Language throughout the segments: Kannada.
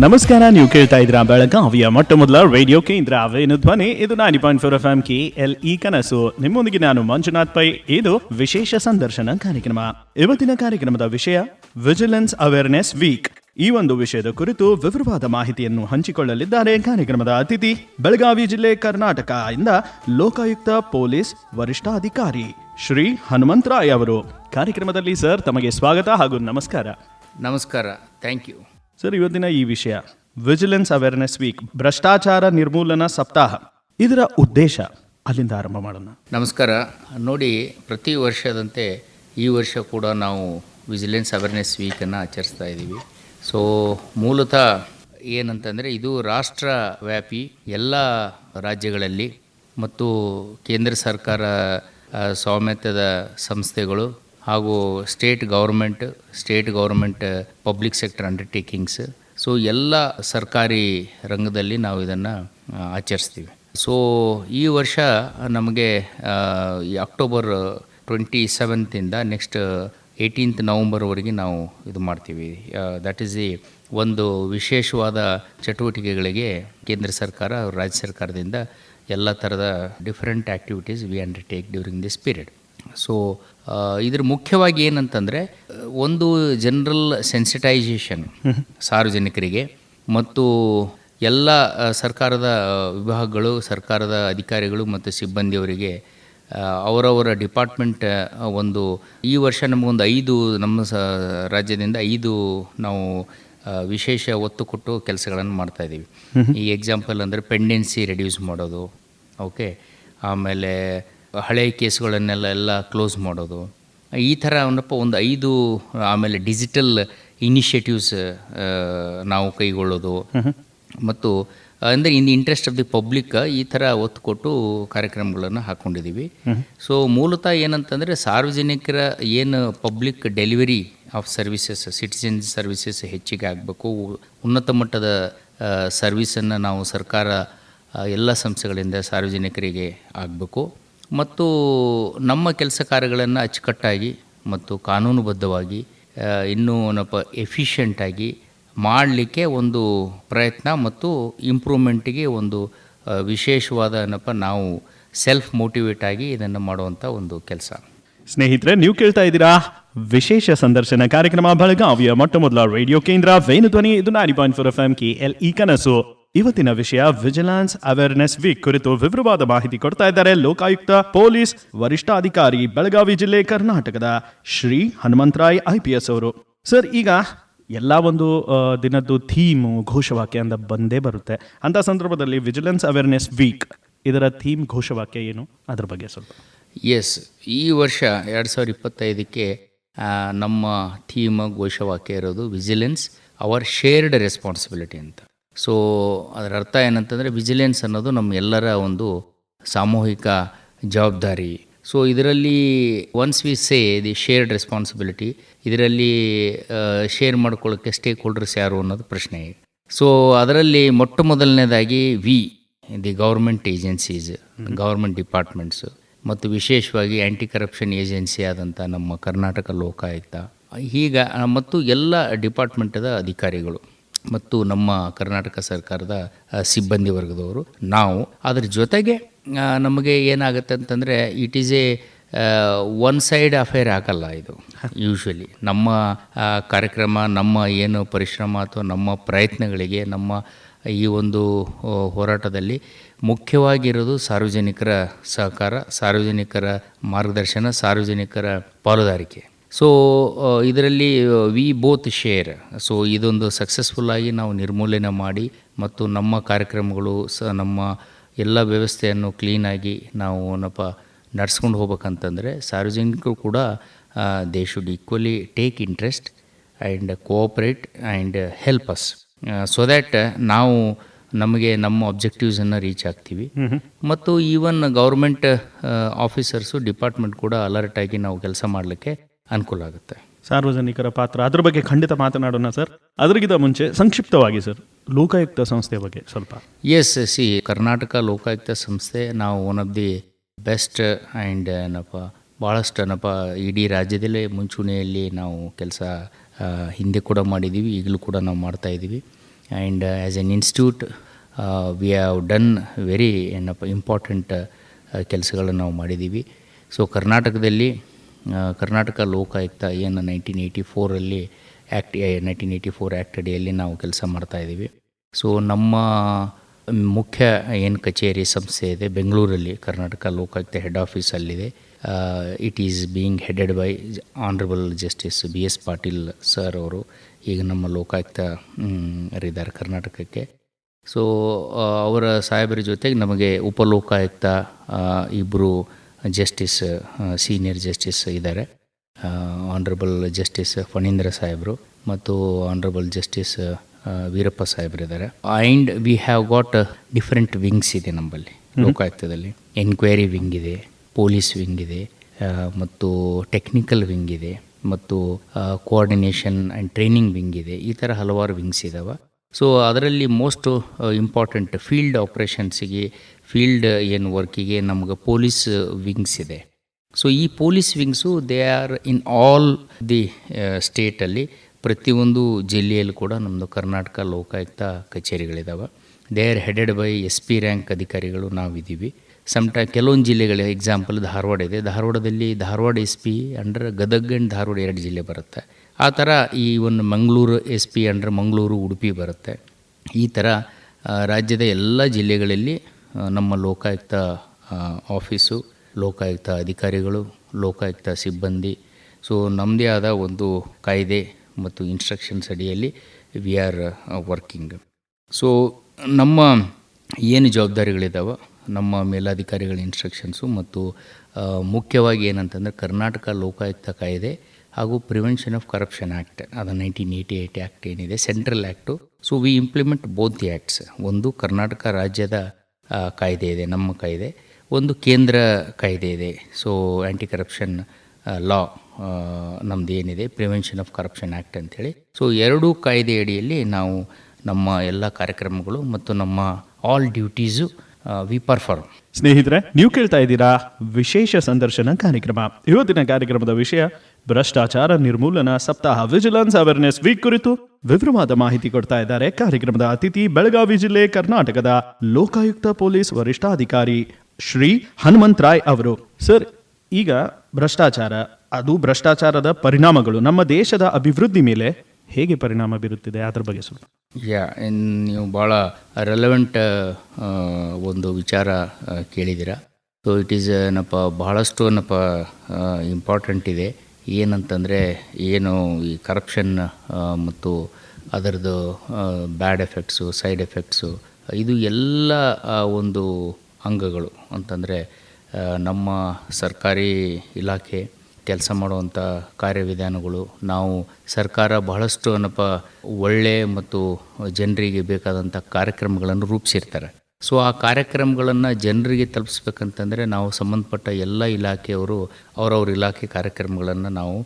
ನಮಸ್ಕಾರ, ನೀವು ಕೇಳ್ತಾ ಇದ್ದೀರಾ ಬೆಳಗಾವಿಯ ಮೊಟ್ಟ ಮೊದಲ ರೇಡಿಯೋ ಕೇಂದ್ರ ವೇಣು ಧ್ವನಿ. ಇದು 90.4 FM KLE ಕನಸು. ನಿಮ್ಮೊಂದಿಗೆ ನಾನು ಮಂಜುನಾಥ್ ಪೈ. ಇದು ವಿಶೇಷ ಸಂದರ್ಶನ ಕಾರ್ಯಕ್ರಮ. ಇವತ್ತಿನ ಕಾರ್ಯಕ್ರಮದ ವಿಷಯ ವಿಜಿಲೆನ್ಸ್ ಅವೇರ್ನೆಸ್ ವೀಕ್. ಈ ಒಂದು ವಿಷಯದ ಕುರಿತು ವಿವರವಾದ ಮಾಹಿತಿಯನ್ನು ಹಂಚಿಕೊಳ್ಳಲಿದ್ದಾರೆ ಕಾರ್ಯಕ್ರಮದ ಅತಿಥಿ, ಬೆಳಗಾವಿ ಜಿಲ್ಲೆ ಕರ್ನಾಟಕ ಇಂದ ಲೋಕಾಯುಕ್ತ ಪೊಲೀಸ್ ವರಿಷ್ಠಾಧಿಕಾರಿ ಶ್ರೀ ಹನುಮಂತರಾಯ್ ಅವರು. ಕಾರ್ಯಕ್ರಮದಲ್ಲಿ ಸರ್ ತಮಗೆ ಸ್ವಾಗತ ಹಾಗೂ ನಮಸ್ಕಾರ. ನಮಸ್ಕಾರ, ಥ್ಯಾಂಕ್ ಯು ಸರ್. ಇವತ್ತಿನ ಈ ವಿಷಯ ವಿಜಿಲೆನ್ಸ್ ಅವೇರ್ನೆಸ್ ವೀಕ್, ಭ್ರಷ್ಟಾಚಾರ ನಿರ್ಮೂಲನಾ ಸಪ್ತಾಹ. ಇದರ ಉದ್ದೇಶ ಅಲ್ಲಿಂದ ಆರಂಭ ಮಾಡೋಣ. ನಮಸ್ಕಾರ. ನೋಡಿ, ಪ್ರತಿ ವರ್ಷದಂತೆ ಈ ವರ್ಷ ಕೂಡ ನಾವು ವಿಜಿಲೆನ್ಸ್ ಅವೇರ್ನೆಸ್ ವೀಕನ್ನು ಆಚರಿಸ್ತಾ ಇದ್ದೀವಿ. ಸೊ ಮೂಲತಃ ಏನಂತಂದರೆ, ಇದು ರಾಷ್ಟ್ರವ್ಯಾಪಿ ಎಲ್ಲ ರಾಜ್ಯಗಳಲ್ಲಿ ಮತ್ತು ಕೇಂದ್ರ ಸರ್ಕಾರ ಸ್ವಾಮ್ಯದ ಸಂಸ್ಥೆಗಳು ಹಾಗೂ state government public sector undertakings, so ಎಲ್ಲ ಸರ್ಕಾರಿ ರಂಗದಲ್ಲಿ ನಾವು ಇದನ್ನು ಆಚರಿಸ್ತೀವಿ. ಸೊ ಈ ವರ್ಷ ನಮಗೆ ಈ ಅಕ್ಟೋಬರ್ 27 ನೆಕ್ಸ್ಟ್ 18 ನವಂಬರ್ವರೆಗೆ ನಾವು ಇದು ಮಾಡ್ತೀವಿ. ದಟ್ ಈಸ್ ಒಂದು ವಿಶೇಷವಾದ ಚಟುವಟಿಕೆಗಳಿಗೆ ಕೇಂದ್ರ ಸರ್ಕಾರ, ರಾಜ್ಯ ಸರ್ಕಾರದಿಂದ ಎಲ್ಲ ಥರದ different activities we undertake during this period. So ಇದ್ರ ಮುಖ್ಯವಾಗಿ ಏನಂತಂದರೆ, ಒಂದು ಜನರಲ್ ಸೆನ್ಸಿಟೈಸೇಷನ್ ಸಾರ್ವಜನಿಕರಿಗೆ ಮತ್ತು ಎಲ್ಲ ಸರ್ಕಾರದ ವಿಭಾಗಗಳು, ಸರ್ಕಾರದ ಅಧಿಕಾರಿಗಳು ಮತ್ತು ಸಿಬ್ಬಂದಿಯವರಿಗೆ ಅವರವರ ಡಿಪಾರ್ಟ್ಮೆಂಟ್ ಒಂದು ಈ ವರ್ಷ ನಮಗೊಂದು 5 ನಮ್ಮ ರಾಜ್ಯದಿಂದ 5 ನಾವು ವಿಶೇಷ ಒತ್ತು ಕೊಟ್ಟು ಕೆಲಸಗಳನ್ನು ಮಾಡ್ತಾಯಿದ್ದೀವಿ. ಈ ಎಕ್ಸಾಂಪಲ್ ಅಂದರೆ ಪೆಂಡೆನ್ಸಿ ರೆಡ್ಯೂಸ್ ಮಾಡೋದು, ಓಕೆ, ಆಮೇಲೆ ಹಳೆಯ ಕೇಸ್ಗಳನ್ನೆಲ್ಲ ಕ್ಲೋಸ್ ಮಾಡೋದು, ಈ ಥರ ಒಂದು 5. ಆಮೇಲೆ ಡಿಜಿಟಲ್ ಇನಿಷಿಯೇಟಿವ್ಸ್ ನಾವು ಕೈಗೊಳ್ಳೋದು ಮತ್ತು ಅಂದರೆ in the interest of the public, ಈ ಥರ ಒತ್ತು ಕೊಟ್ಟು ಕಾರ್ಯಕ್ರಮಗಳನ್ನು ಹಾಕ್ಕೊಂಡಿದ್ದೀವಿ. ಸೊ ಮೂಲತಃ ಏನಂತಂದರೆ, ಸಾರ್ವಜನಿಕರ ಏನು public delivery of services, citizen services ಹೆಚ್ಚಿಗೆ ಆಗಬೇಕು, ಉನ್ನತ ಮಟ್ಟದ ಸರ್ವಿಸನ್ನು ನಾವು ಸರ್ಕಾರ ಎಲ್ಲ ಸಂಸ್ಥೆಗಳಿಂದ ಸಾರ್ವಜನಿಕರಿಗೆ ಆಗಬೇಕು ಮತ್ತು ನಮ್ಮ ಕೆಲಸ ಕಾರ್ಯಗಳನ್ನು ಅಚ್ಚುಕಟ್ಟಾಗಿ ಮತ್ತು ಕಾನೂನುಬದ್ಧವಾಗಿ ಇನ್ನೂ ಎಫಿಷಿಯೆಂಟಾಗಿ ಮಾಡಲಿಕ್ಕೆ ಒಂದು ಪ್ರಯತ್ನ ಮತ್ತು ಇಂಪ್ರೂವ್ಮೆಂಟಿಗೆ ಒಂದು ವಿಶೇಷವಾದ ನಾವು ಸೆಲ್ಫ್ ಮೋಟಿವೇಟ್ ಆಗಿ ಇದನ್ನು ಮಾಡುವಂಥ ಒಂದು ಕೆಲಸ. ಸ್ನೇಹಿತರೆ, ನೀವು ಕೇಳ್ತಾ ಇದ್ದೀರಾ ವಿಶೇಷ ಸಂದರ್ಶನ ಕಾರ್ಯಕ್ರಮ, ಬೆಳಗಾವಿಯ ಮೊಟ್ಟ ಮೊದಲ ರೇಡಿಯೋ ಕೇಂದ್ರ ವೇಣು ಧ್ವನಿ. ಇದು 90.4 FM KLE ಕನಸು. ಇವತ್ತಿನ ವಿಷಯ ವಿಜಿಲೆನ್ಸ್ ಅವೇರ್ನೆಸ್ ವೀಕ್ ಕುರಿತು ವಿವರವಾದ ಮಾಹಿತಿ ಕೊಡ್ತಾ ಇದ್ದಾರೆ ಲೋಕಾಯುಕ್ತ ಪೊಲೀಸ್ ವರಿಷ್ಠಾಧಿಕಾರಿ, ಬೆಳಗಾವಿ ಜಿಲ್ಲೆ ಕರ್ನಾಟಕದ ಶ್ರೀ ಹನುಮಂತರಾಯ್ IPS ಅವರು. ಸರ್, ಈಗ ಎಲ್ಲ ಒಂದು ದಿನದ್ದು ಥೀಮು, ಘೋಷವಾಕ್ಯ ಅಂತ ಬಂದೇ ಬರುತ್ತೆ. ಅಂಥ ಸಂದರ್ಭದಲ್ಲಿ ವಿಜಿಲೆನ್ಸ್ ಅವೇರ್ನೆಸ್ ವೀಕ್, ಇದರ ಥೀಮ್, ಘೋಷವಾಕ್ಯ ಏನು, ಅದ್ರ ಬಗ್ಗೆ ಸ್ವಲ್ಪ. ಎಸ್, ಈ ವರ್ಷ 2025ಕ್ಕೆ ನಮ್ಮ ಥೀಮ್, ಘೋಷವಾಕ್ಯ ಇರೋದು ವಿಜಿಲೆನ್ಸ್ ಅವರ್ ಶೇರ್ಡ್ ರೆಸ್ಪಾನ್ಸಿಬಿಲಿಟಿ ಅಂತ. ಸೊ ಅದರ ಅರ್ಥ ಏನಂತಂದರೆ, ವಿಜಿಲೆನ್ಸ್ ಅನ್ನೋದು ನಮ್ಮ ಎಲ್ಲರ ಒಂದು ಸಾಮೂಹಿಕ ಜವಾಬ್ದಾರಿ. ಸೊ ಇದರಲ್ಲಿ once we say the shared responsibility, ಇದರಲ್ಲಿ ಶೇರ್ ಮಾಡ್ಕೊಳ್ಳೋಕ್ಕೆ ಸ್ಟೇಕ್ ಹೋಲ್ಡರ್ಸ್ ಯಾರು ಅನ್ನೋದು ಪ್ರಶ್ನೆ. ಸೊ ಅದರಲ್ಲಿ ಮೊಟ್ಟ ಮೊದಲನೇದಾಗಿ the government agencies, government departments ಮತ್ತು ವಿಶೇಷವಾಗಿ ಆ್ಯಂಟಿ ಕರಪ್ಷನ್ ಏಜೆನ್ಸಿ ಆದಂಥ ನಮ್ಮ ಕರ್ನಾಟಕ ಲೋಕಾಯುಕ್ತ, ಹೀಗ ಮತ್ತು ಎಲ್ಲ ಡಿಪಾರ್ಟ್ಮೆಂಟದ ಅಧಿಕಾರಿಗಳು ಮತ್ತು ನಮ್ಮ ಕರ್ನಾಟಕ ಸರ್ಕಾರದ ಸಿಬ್ಬಂದಿ ವರ್ಗದವರು ನಾವು. ಅದರ ಜೊತೆಗೆ ನಮಗೆ ಏನಾಗುತ್ತೆ ಅಂತಂದರೆ, it is one side affair ಆಗಲ್ಲ ಇದು. ಯೂಶ್ವಲಿ ನಮ್ಮ ಕಾರ್ಯಕ್ರಮ, ನಮ್ಮ ಏನು ಪರಿಶ್ರಮ ಅಥವಾ ನಮ್ಮ ಪ್ರಯತ್ನಗಳಿಗೆ, ನಮ್ಮ ಈ ಒಂದು ಹೋರಾಟದಲ್ಲಿ ಮುಖ್ಯವಾಗಿರೋದು ಸಾರ್ವಜನಿಕರ ಸಹಕಾರ, ಸಾರ್ವಜನಿಕರ ಮಾರ್ಗದರ್ಶನ, ಸಾರ್ವಜನಿಕರ ಪಾಲುದಾರಿಕೆ. ಸೊ ಇದರಲ್ಲಿ ವಿ ಬೋತ್ ಶೇರ್. ಸೊ ಇದೊಂದು ಸಕ್ಸಸ್ಫುಲ್ಲಾಗಿ ನಾವು ನಿರ್ಮೂಲನೆ ಮಾಡಿ ಮತ್ತು ನಮ್ಮ ಕಾರ್ಯಕ್ರಮಗಳು ನಮ್ಮ ಎಲ್ಲ ವ್ಯವಸ್ಥೆಯನ್ನು ಕ್ಲೀನಾಗಿ ನಾವು ನಡೆಸ್ಕೊಂಡು ಹೋಗ್ಬೇಕಂತಂದರೆ, ಸಾರ್ವಜನಿಕರು ಕೂಡ they should equally take interest and cooperate and help us so that ನಾವು ನಮಗೆ ನಮ್ಮ ಅಬ್ಜೆಕ್ಟಿವ್ಸನ್ನು ರೀಚ್ ಆಗ್ತೀವಿ. ಮತ್ತು ಈವನ್ ಗೌರ್ಮೆಂಟ್ ಆಫೀಸರ್ಸು, ಡಿಪಾರ್ಟ್ಮೆಂಟ್ ಕೂಡ ಅಲರ್ಟ್ ಆಗಿ ನಾವು ಕೆಲಸ ಮಾಡಲಿಕ್ಕೆ ಅನುಕೂಲ ಆಗುತ್ತೆ. ಸಾರ್ವಜನಿಕರ ಪಾತ್ರ, ಅದ್ರ ಬಗ್ಗೆ ಖಂಡಿತ ಮಾತನಾಡೋಣ ಸರ್. ಅದರಿಗಿಂತ ಮುಂಚೆ ಸಂಕ್ಷಿಪ್ತವಾಗಿ ಸರ್, ಲೋಕಾಯುಕ್ತ ಸಂಸ್ಥೆ ಬಗ್ಗೆ ಸ್ವಲ್ಪ. ಎಸ್, ಕರ್ನಾಟಕ ಲೋಕಾಯುಕ್ತ ಸಂಸ್ಥೆ ನಾವು one of the best and ಭಾಳಷ್ಟು ಇಡೀ ರಾಜ್ಯದಲ್ಲೇ ಮುಂಚೂಣಿಯಲ್ಲಿ ನಾವು ಕೆಲಸ ಹಿಂದೆ ಕೂಡ ಮಾಡಿದ್ದೀವಿ, ಈಗಲೂ ಕೂಡ ನಾವು ಮಾಡ್ತಾಯಿದ್ದೀವಿ. And as an institute we have done very important ಕೆಲಸಗಳನ್ನು ನಾವು ಮಾಡಿದ್ದೀವಿ. ಸೊ ಕರ್ನಾಟಕದಲ್ಲಿ ಕರ್ನಾಟಕ ಲೋಕಾಯುಕ್ತ ಏನು 1984 ಆ್ಯಕ್ಟ್ ಅಡಿಯಲ್ಲಿ ನಾವು ಕೆಲಸ ಮಾಡ್ತಾಯಿದ್ದೀವಿ. ಸೊ ನಮ್ಮ ಮುಖ್ಯ ಏನು ಕಚೇರಿ ಸಂಸ್ಥೆ ಇದೆ ಬೆಂಗಳೂರಲ್ಲಿ, ಕರ್ನಾಟಕ ಲೋಕಾಯುಕ್ತ ಹೆಡ್ ಆಫೀಸ್ ಅಲ್ಲಿದೆ. It is being headed by honourable justice BS Patil sir ಅವರು ಈಗ ನಮ್ಮ ಲೋಕಾಯುಕ್ತ ಇದ್ದಾರೆ ಕರ್ನಾಟಕಕ್ಕೆ. ಸೊ ಅವರ ಸಾಹೇಬರ ಜೊತೆಗೆ ನಮಗೆ ಉಪಲೋಕಾಯುಕ್ತ ಇಬ್ಬರು ಜಸ್ಟಿಸ್ ಸೀನಿಯರ್ ಜಸ್ಟಿಸ್ ಇದ್ದಾರೆ, ಆನರಬಲ್ ಜಸ್ಟಿಸ್ ಫಣೀಂದ್ರ ಸಾಹೇಬರು ಮತ್ತು ಆನರಬಲ್ ಜಸ್ಟಿಸ್ ವೀರಪ್ಪ ಸಾಹೇಬರಿದ್ದಾರೆ. And we have got different wings ಇದೆ ನಮ್ಮಲ್ಲಿ ಲೋಕಾಯುಕ್ತದಲ್ಲಿ. ಎನ್ಕ್ವೈರಿ ವಿಂಗ್ ಇದೆ, ಪೊಲೀಸ್ ವಿಂಗ್ ಇದೆ, ಮತ್ತು ಟೆಕ್ನಿಕಲ್ ವಿಂಗ್ ಇದೆ, ಮತ್ತು ಕೋಆರ್ಡಿನೇಷನ್ ಆ್ಯಂಡ್ ಟ್ರೈನಿಂಗ್ ವಿಂಗ್ ಇದೆ. ಈ ಥರ ಹಲವಾರು ವಿಂಗ್ಸ್ ಇದ್ದಾವೆ. ಸೊ ಅದರಲ್ಲಿ ಮೋಸ್ಟ್ ಇಂಪಾರ್ಟೆಂಟ್ ಫೀಲ್ಡ್ ಆಪ್ರೇಷನ್ಸಿಗೆ, ಫೀಲ್ಡ್ ಏನು ವರ್ಕಿಗೆ ನಮ್ಗೆ ಪೊಲೀಸ್ ವಿಂಗ್ಸ್ ಇದೆ. ಸೊ ಈ police wings they are in all the ಸ್ಟೇಟಲ್ಲಿ, ಪ್ರತಿಯೊಂದು ಜಿಲ್ಲೆಯಲ್ಲೂ ಕೂಡ ನಮ್ಮದು ಕರ್ನಾಟಕ ಲೋಕಾಯುಕ್ತ ಕಚೇರಿಗಳಿದ್ದಾವೆ. They are headed by SP rank ಅಧಿಕಾರಿಗಳು ನಾವಿದ್ದೀವಿ. ಕೆಲವೊಂದು ಜಿಲ್ಲೆಗಳ ಎಕ್ಸಾಂಪಲ್ ಧಾರವಾಡ ಇದೆ. ಧಾರವಾಡದಲ್ಲಿ Dharwad SP under Gadag and Dharwad 2 ಜಿಲ್ಲೆ ಬರುತ್ತೆ. ಆ ಥರ ಈ ಒಂದು ಮಂಗಳೂರು SP ಅಂಡರ್ ಮಂಗಳೂರು ಉಡುಪಿ ಬರುತ್ತೆ. ಈ ಥರ ರಾಜ್ಯದ ಎಲ್ಲ ಜಿಲ್ಲೆಗಳಲ್ಲಿ ನಮ್ಮ ಲೋಕಾಯುಕ್ತ ಆಫೀಸು, ಲೋಕಾಯುಕ್ತ ಅಧಿಕಾರಿಗಳು, ಲೋಕಾಯುಕ್ತ ಸಿಬ್ಬಂದಿ, ಸೊ ನಮ್ಮದೇ ಆದ ಒಂದು ಕಾಯ್ದೆ ಮತ್ತು ಇನ್ಸ್ಟ್ರಕ್ಷನ್ಸ್ ಅಡಿಯಲ್ಲಿ ವಿ ಆರ್ ವರ್ಕಿಂಗ್. ಸೊ ನಮ್ಮ ಏನು ಜವಾಬ್ದಾರಿಗಳಿದ್ದಾವೆ, ನಮ್ಮ ಮೇಲಾಧಿಕಾರಿಗಳ ಇನ್ಸ್ಟ್ರಕ್ಷನ್ಸು ಮತ್ತು ಮುಖ್ಯವಾಗಿ ಏನಂತಂದರೆ ಕರ್ನಾಟಕ ಲೋಕಾಯುಕ್ತ ಕಾಯ್ದೆ ಹಾಗೂ ಪ್ರಿವೆನ್ಷನ್ ಆಫ್ ಕರಪ್ಷನ್ ಆ್ಯಕ್ಟ್, ಅದು 1988 ಆ್ಯಕ್ಟ್ ಏನಿದೆ central act. So we implement both the acts. ಒಂದು ಕರ್ನಾಟಕ ರಾಜ್ಯದ ಕಾಯ್ದೆ ಇದೆ, ನಮ್ಮ ಕಾಯ್ದೆ, ಒಂದು ಕೇಂದ್ರ ಕಾಯ್ದೆ ಇದೆ. ಸೊ ಆ್ಯಂಟಿ ಕರಪ್ಷನ್ ಲಾ ನಮ್ಮದು ಏನಿದೆ ಪ್ರಿವೆನ್ಷನ್ ಆಫ್ ಕರಪ್ಷನ್ ಆ್ಯಕ್ಟ್ ಅಂಥೇಳಿ. ಸೊ ಎರಡೂ ಕಾಯ್ದೆ ಅಡಿಯಲ್ಲಿ ನಾವು ನಮ್ಮ ಎಲ್ಲ ಕಾರ್ಯಕ್ರಮಗಳು ಮತ್ತು ನಮ್ಮ ಆಲ್ ಡ್ಯೂಟೀಸು ವಿ ಪರ್ಫಾರ್ಮ್. ಸ್ನೇಹಿತರೆ, ನೀವು ಕೇಳ್ತಾ ಇದ್ದೀರಾ ವಿಶೇಷ ಸಂದರ್ಶನ ಕಾರ್ಯಕ್ರಮ. ಇವತ್ತಿನ ಕಾರ್ಯಕ್ರಮದ ವಿಷಯ ಭ್ರಷ್ಟಾಚಾರ ನಿರ್ಮೂಲನಾ ಸಪ್ತಾಹ, ವಿಜಿಲೆನ್ಸ್ ಅವೇರ್ನೆಸ್ ವೀಕ್ ಕುರಿತು ವಿವರವಾದ ಮಾಹಿತಿ ಕೊಡ್ತಾ ಇದ್ದಾರೆ ಕಾರ್ಯಕ್ರಮದ ಅತಿಥಿ ಬೆಳಗಾವಿ ಜಿಲ್ಲೆ ಕರ್ನಾಟಕದ ಲೋಕಾಯುಕ್ತ ಪೊಲೀಸ್ ವರಿಷ್ಠಾಧಿಕಾರಿ ಶ್ರೀ ಹನುಮಂತರಾಯ್ ಅವರು. ಸರ್, ಈಗ ಭ್ರಷ್ಟಾಚಾರದ ಪರಿಣಾಮಗಳು ನಮ್ಮ ದೇಶದ ಅಭಿವೃದ್ಧಿ ಮೇಲೆ ಹೇಗೆ ಪರಿಣಾಮ ಬೀರುತ್ತಿದೆ, ಅದ್ರ ಬಗ್ಗೆ ಸ್ವಲ್ಪ. ನೀವು ಭಾಳ ರೆಲೆವೆಂಟ್ ಒಂದು ವಿಚಾರ ಕೇಳಿದ್ದೀರಾ. ಸೊ ಇಟ್ ಈಸ್ ಬಹಳಷ್ಟು ಇಂಪಾರ್ಟೆಂಟ್ ಇದೆ. ಏನಂತಂದರೆ ಏನು ಈ ಕರಪ್ಷನ್ ಮತ್ತು ಅದರದ್ದು ಬ್ಯಾಡ್ ಎಫೆಕ್ಟ್ಸು, ಸೈಡ್ ಎಫೆಕ್ಟ್ಸು, ಇದು ಎಲ್ಲ ಒಂದು ಅಂಗಗಳು ಅಂತಂದರೆ ನಮ್ಮ ಸರ್ಕಾರಿ ಇಲಾಖೆ ಕೆಲಸ ಮಾಡುವಂಥ ಕಾರ್ಯವಿಧಾನಗಳು. ನಾವು ಸರ್ಕಾರ ಬಹಳಷ್ಟು ಒಳ್ಳೆಯ ಮತ್ತು ಜನರಿಗೆ ಬೇಕಾದಂಥ ಕಾರ್ಯಕ್ರಮಗಳನ್ನು ರೂಪಿಸಿರ್ತಾರೆ. ಸೊ ಆ ಕಾರ್ಯಕ್ರಮಗಳನ್ನು ಜನರಿಗೆ ತಲುಪಿಸ್ಬೇಕಂತಂದರೆ ನಾವು ಸಂಬಂಧಪಟ್ಟ ಎಲ್ಲ ಇಲಾಖೆಯವರು ಅವರವ್ರ ಇಲಾಖೆ ಕಾರ್ಯಕ್ರಮಗಳನ್ನು ನಾವು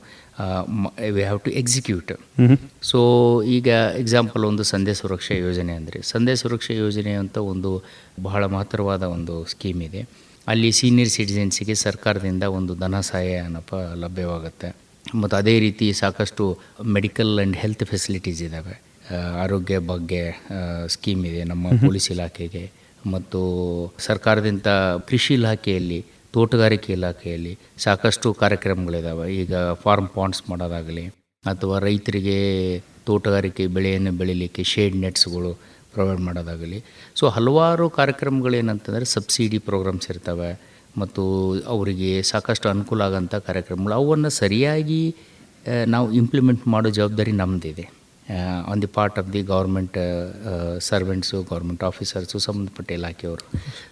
we have to execute. So ಈಗ ಎಕ್ಸಾಂಪಲ್ ಒಂದು ಸಂಧ್ಯಾ ಸುರಕ್ಷಾ ಯೋಜನೆ ಅಂದರೆ, ಸಂಧ್ಯಾ ಸುರಕ್ಷಾ ಯೋಜನೆ ಅಂತ ಒಂದು ಬಹಳ ಮಹತ್ತರವಾದ ಒಂದು ಸ್ಕೀಮ್ ಇದೆ. ಅಲ್ಲಿ ಸೀನಿಯರ್ ಸಿಟಿಜನ್ಸಿಗೆ ಸರ್ಕಾರದಿಂದ ಒಂದು ಧನ ಸಹಾಯ ಲಭ್ಯವಾಗುತ್ತೆ. ಮತ್ತು ಅದೇ ರೀತಿ ಸಾಕಷ್ಟು ಮೆಡಿಕಲ್ ಆ್ಯಂಡ್ ಹೆಲ್ತ್ ಫೆಸಿಲಿಟೀಸ್ ಇದ್ದಾವೆ. ಆರೋಗ್ಯ ಬಗ್ಗೆ ಸ್ಕೀಮ್ ಇದೆ ನಮ್ಮ ಪೊಲೀಸ್ ಇಲಾಖೆಗೆ. ಮತ್ತು ಸರ್ಕಾರದಿಂದ ಕೃಷಿ ಇಲಾಖೆಯಲ್ಲಿ, ತೋಟಗಾರಿಕೆ ಇಲಾಖೆಯಲ್ಲಿ ಸಾಕಷ್ಟು ಕಾರ್ಯಕ್ರಮಗಳಿದ್ದಾವೆ. ಈಗ ಫಾರ್ಮ್ ಪಾಂಡ್ಸ್ ಮಾಡೋದಾಗಲಿ, ಅಥವಾ ರೈತರಿಗೆ ತೋಟಗಾರಿಕೆ ಬೆಳೆಯನ್ನು ಬೆಳೀಲಿಕ್ಕೆ ಶೇಡ್ ನೆಟ್ಸ್ಗಳು ಪ್ರೊವೈಡ್ ಮಾಡೋದಾಗಲಿ. ಸೊ ಹಲವಾರು ಕಾರ್ಯಕ್ರಮಗಳೇನಂತಂದರೆ ಸಬ್ಸಿಡಿ ಪ್ರೋಗ್ರಾಮ್ಸ್ ಇರ್ತವೆ ಮತ್ತು ಅವರಿಗೆ ಸಾಕಷ್ಟು ಅನುಕೂಲ ಆಗೋಂಥ ಕಾರ್ಯಕ್ರಮಗಳು. ಅವನ್ನು ಸರಿಯಾಗಿ ನಾವು ಇಂಪ್ಲಿಮೆಂಟ್ ಮಾಡೋ ಜವಾಬ್ದಾರಿ ನಮ್ಮದಿದೆ on the part of the government servants, government officers, ಸಂಬಂಧಪಟ್ಟ ಇಲಾಖೆಯವರು.